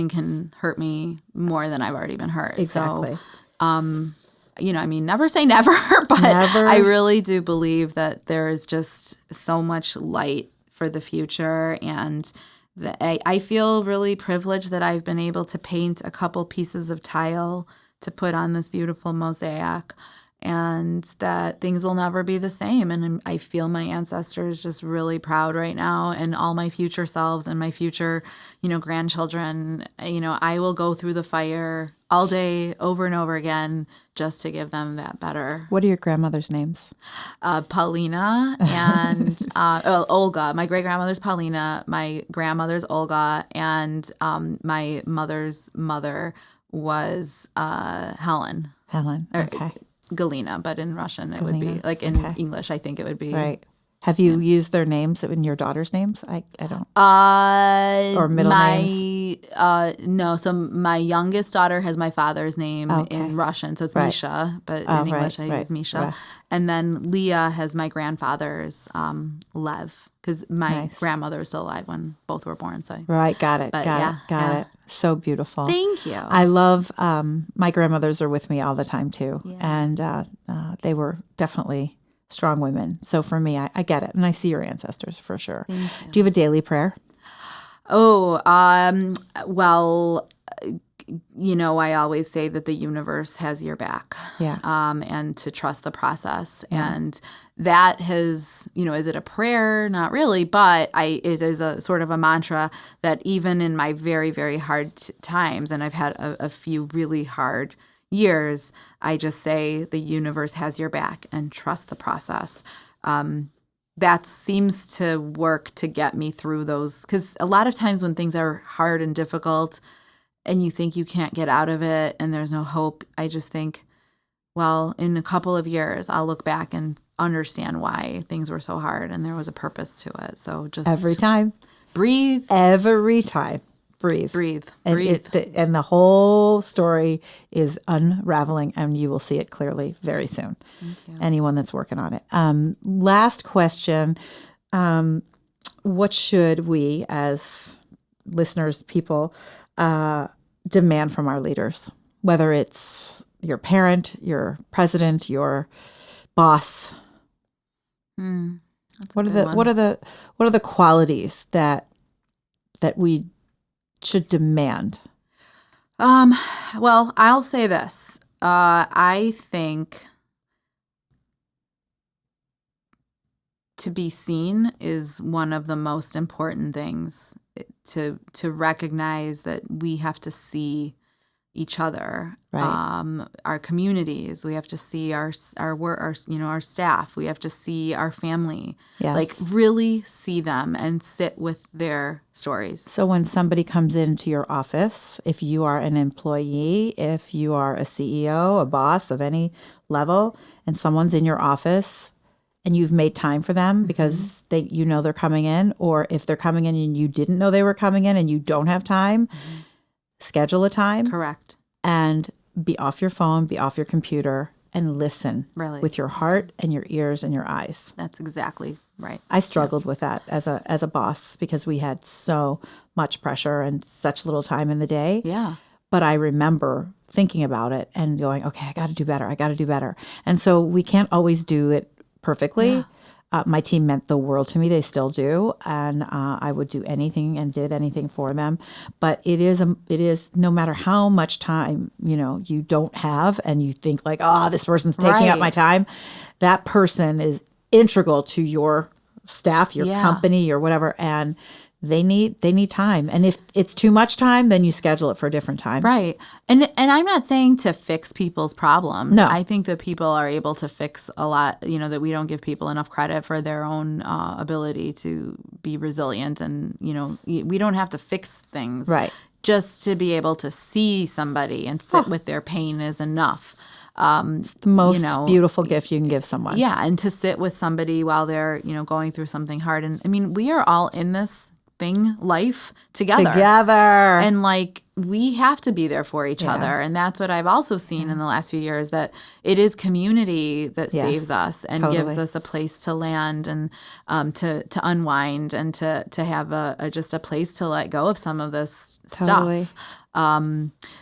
can hurt me more than I've already been hurt.
Exactly.
So, never say never, but I really do believe that there is just so much light for the future, and I feel really privileged that I've been able to paint a couple pieces of tile to put on this beautiful mosaic, and that things will never be the same. And I feel my ancestors just really proud right now, and all my future selves and my future, grandchildren. I will go through the fire all day over and over again just to give them that better.
What are your grandmother's names?
Paulina and Olga. My great-grandmother's Paulina. My grandmother's Olga. And my mother's mother was Helen.
Okay.
Galina, but in Russian it would be, like in English I think it would be.
Right. Have you used their names in your daughter's names? I don't. Or middle names?
No. So my youngest daughter has my father's name in Russian, so it's Misha, but in English I use Misha. Right. And then Leah has my grandfather's Lev, because my grandmother was still alive when both were born. So
got it. Got it. So beautiful.
Thank you.
I love, my grandmothers are with me all the time too. Yeah. And they were definitely strong women. So for me, I get it. And I see your ancestors for sure.
Thank you.
Do you have a daily prayer?
Oh, well, I always say that the universe has your back.
Yeah.
And to trust the process. Yeah. And that has, is it a prayer? Not really, but it is a sort of a mantra that even in my very, very hard times, and I've had a few really hard years, I just say the universe has your back and trust the process. That seems to work to get me through those, because a lot of times when things are hard and difficult and you think you can't get out of it and there's no hope, I just think, well, in a couple of years, I'll look back and understand why things were so hard and there was a purpose to it. So just
every time,
breathe.
Every time, breathe. And the whole story is unraveling, and you will see it clearly very soon.
Thank you.
Anyone that's working on it. Last question. What should we as listeners, people, demand from our leaders? Whether it's your parent, your president, your boss. What are the qualities that we should demand?
Well, I'll say this. I think to be seen is one of the most important things, to recognize that we have to see each other,
right.
Our communities. We have to see our work, our staff. We have to see our family.
Yes.
Like really see them and sit with their stories.
So when somebody comes into your office, if you are an employee, if you are a CEO, a boss of any level, and someone's in your office and you've made time for them because they're coming in, or if they're coming in and you didn't know they were coming in and you don't have time, schedule a time.
Correct.
And be off your phone, be off your computer, and listen with your heart and your ears and your eyes.
That's exactly right.
I struggled with that as a boss because we had so much pressure and such little time in the day.
Yeah.
But I remember thinking about it and going, okay, I got to do better. And so we can't always do it perfectly.
Yeah.
My team meant the world to me. They still do. And I would do anything and did anything for them. But it is no matter how much time, you don't have and you think like, this person's taking up my time. That person is integral to your staff, your company, or whatever. And they need time. And if it's too much time, then you schedule it for a different time.
Right. And I'm not saying to fix people's problems.
No.
I think that people are able to fix a lot, that we don't give people enough credit for their own ability to be resilient. And, we don't have to fix things.
Right.
Just to be able to see somebody and sit with their pain is enough.
It's the most beautiful gift you can give someone.
Yeah. And to sit with somebody while they're, going through something hard. And I mean, we are all in this life together. And we have to be there for each other. And that's what I've also seen in the last few years, that it is community that saves us and gives us a place to land and to unwind and to have just a place to let go of some of this stuff.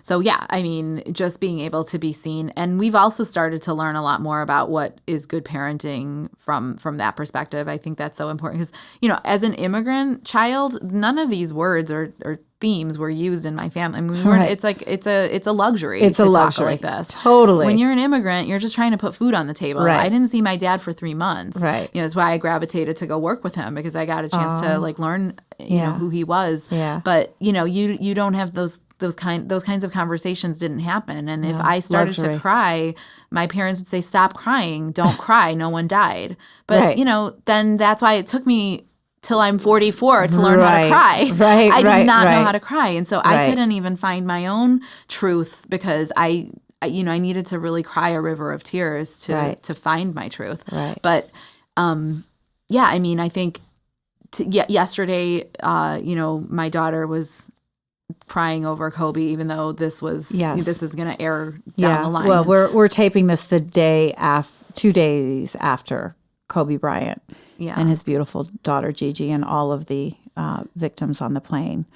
So yeah, I mean, just being able to be seen. And we've also started to learn a lot more about what is good parenting from that perspective. I think that's so important because, as an immigrant child, none of these words or themes were used in my family. I mean, it's a luxury to talk like this.
Totally.
When you're an immigrant, you're just trying to put food on the table.
Right.
I didn't see my dad for 3 months.
Right.
That's why I gravitated to go work with him, because I got a chance to learn, who he was.
Yeah.
But, you don't have those kinds of conversations didn't happen. And if I started to cry, my parents would say, stop crying, don't cry, no one died. But, then that's why it took me till I'm 44 to learn how to cry.
Right,
I did not know how to cry. And so I couldn't even find my own truth because I needed to really cry a river of tears to find my truth.
Right.
But, I mean, I think yesterday, my daughter was crying over Kobe, even though this is going to air down the line.
Well, we're taping this the day 2 days after Kobe Bryant and his beautiful daughter Gigi and all of the victims on the plane.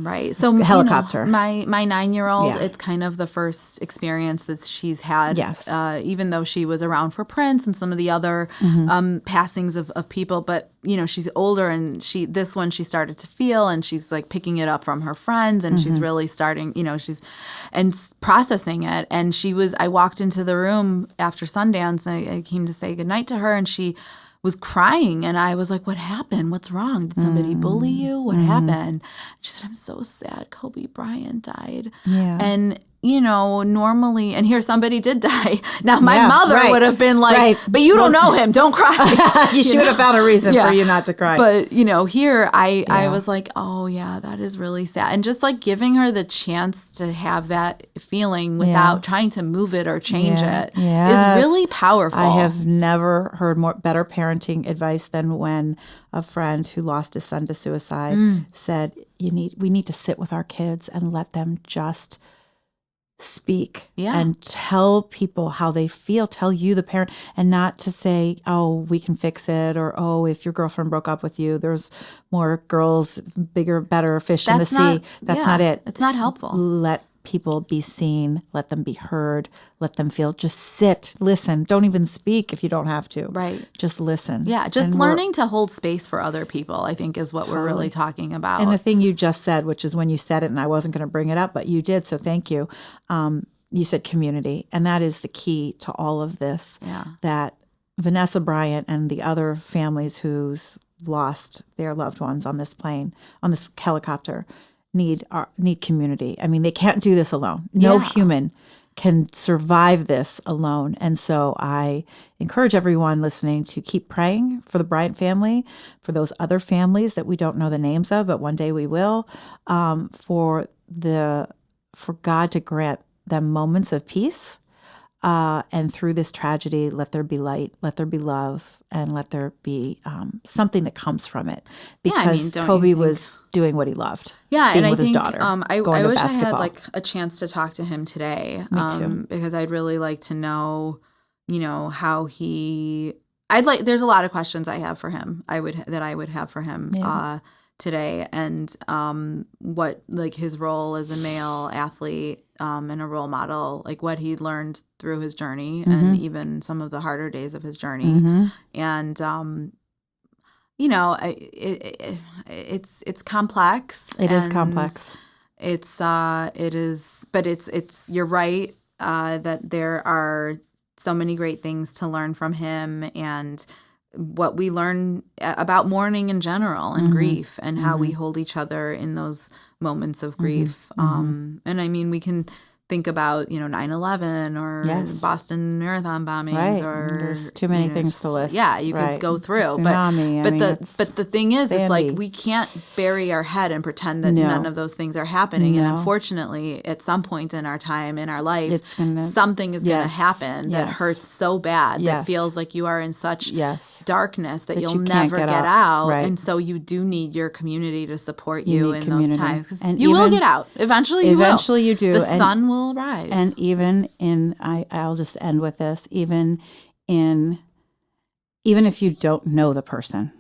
Right. So
helicopter.
My 9-year-old,
Yeah.
it's kind of the first experience that she's had.
Yes.
Even though she was around for Prince and some of the other passings of people, but she's older, and this one she started to feel, and she's like picking it up from her friends, and she's really starting, she's processing it. And I walked into the room after Sundance. I came to say goodnight to her, and she was crying, and I was like, what happened? What's wrong? Did somebody bully you? What happened? She said, I'm so sad. Kobe Bryant died.
Yeah.
And normally, and here somebody did die. Now, my mother would have been like, but you don't know him. Don't cry.
You should have found a reason for you not to cry.
But, here I was like, oh, yeah, that is really sad. And just like giving her the chance to have that feeling without trying to move it or change it is really powerful.
I have never heard better parenting advice than when a friend who lost his son to suicide said, we need to sit with our kids and let them just speak and tell people how they feel, tell you, the parent, and not to say, oh, we can fix it, or, oh, if your girlfriend broke up with you, there's more girls, bigger, better fish in the sea. That's not it.
It's not helpful.
Let people be seen, let them be heard, let them feel, just sit, listen. Don't even speak if you don't have to.
Right.
Just listen.
Yeah, just learning to hold space for other people, I think, is what we're really talking about.
And the thing you just said, which is when you said it, and I wasn't going to bring it up, but you did, so thank you. You said community, and that is the key to all of this, that Vanessa Bryant and the other families who's lost their loved ones on this plane, on this helicopter, need community. I mean, they can't do this alone. No human can survive this alone. And so I encourage everyone listening to keep praying for the Bryant family, for those other families that we don't know the names of, but one day we will, for God to grant them moments of peace. And through this tragedy, let there be light, let there be love, and let there be something that comes from it. Because Kobe was doing what he loved.
Yeah,
being
and
with
I think
his daughter,
I wish I had like a chance to talk to him today.
Me too.
Because I'd really like to know, how he. There's a lot of questions I have for him. I would have for him. Today, and what like his role as a male athlete and a role model, like what he learned through his journey, and even some of the harder days of his journey, and it's complex.
It is complex.
It is, but it's you're right that there are so many great things to learn from him, and what we learn about mourning in general and grief, and how we hold each other in those moments of grief. And I mean, we can think about, 9/11 or Boston Marathon bombings, or
there's too many things to list.
Yeah, you could go through,
Tsunami,
but the thing is,
Sandy.
it's like we can't bury our head and pretend that none of those things are happening. And unfortunately, at some point in our time, in our life, something is going to happen that hurts so bad, that feels like you are in such darkness that you'll never get out.
Right.
And so you do need your community to support you in those times, because you will get out eventually.
Eventually, you do.
The sun will rise.
And even I'll just end with this. Even if you don't know the person,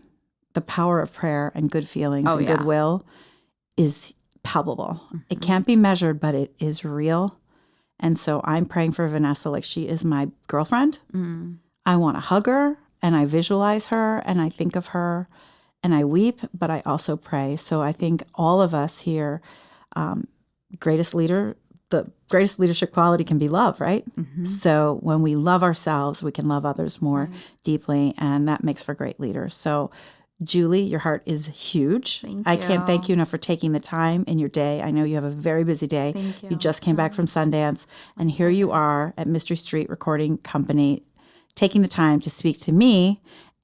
the power of prayer and good feelings and goodwill is palpable. It can't be measured, but it is real. And so I'm praying for Vanessa like she is my girlfriend. I want to hug her, and I visualize her, and I think of her, and I weep, but I also pray. So I think all of us here, the greatest leadership quality can be love, right? So when we love ourselves, we can love others more deeply, and that makes for great leaders. So Julie, your heart is huge. I can't thank you enough for taking the time in your day. I know you have a very busy day.
Thank you.
You just came back from Sundance, and here you are at Mystery Street Recording Company, taking the time to speak to me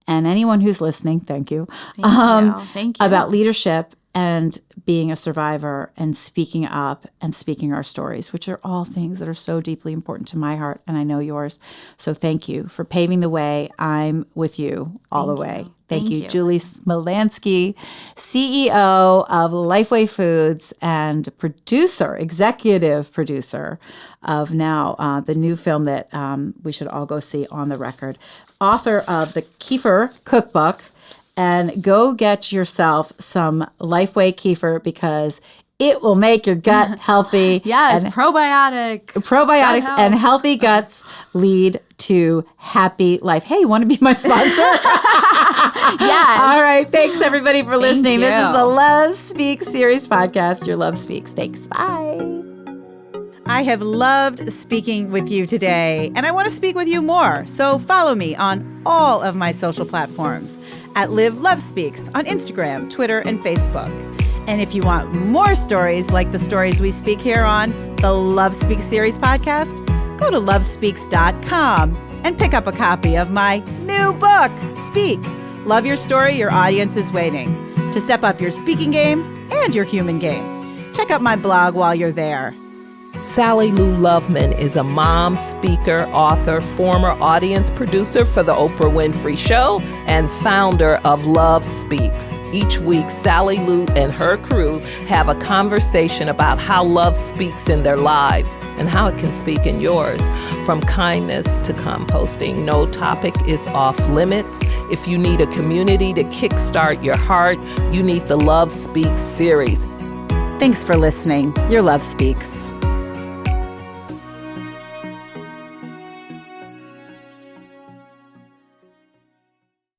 and anyone who's listening. Thank you.
Thank you.
About leadership and being a survivor and speaking up and speaking our stories, which are all things that are so deeply important to my heart, and I know yours. So thank you for paving the way. I'm with you all the way. Thank you. Julie Smolyansky, CEO of Lifeway Foods and executive producer of now the new film that we should all go see, On the Record. Author of the Kefir cookbook. And go get yourself some Lifeway kefir, because It will make your gut healthy.
Yes,
and
probiotics
and healthy guts lead to happy life. Hey, you want to be my sponsor?
Yes.
All right. Thanks, everybody, for listening.
you.
This is the Love Speaks series podcast. Your Love Speaks. Thanks. Bye. I have loved speaking with you today, and I want to speak with you more. So follow me on all of my social platforms at Live Love Speaks on Instagram, Twitter, and Facebook. And if you want more stories like the stories we speak here on the Love Speaks series podcast, go to lovespeaks.com and pick up a copy of my new book, Speak. Love your story, your audience is waiting. To step up your speaking game and your human game, check out my blog while you're there.
Sally Lou Loveman is a mom, speaker, author, former audience producer for The Oprah Winfrey Show, and founder of Love Speaks. Each week, Sally Lou and her crew have a conversation about how love speaks in their lives and how it can speak in yours. From kindness to composting, no topic is off limits. If you need a community to kickstart your heart, you need the Love Speaks series.
Thanks for listening. Your Love Speaks.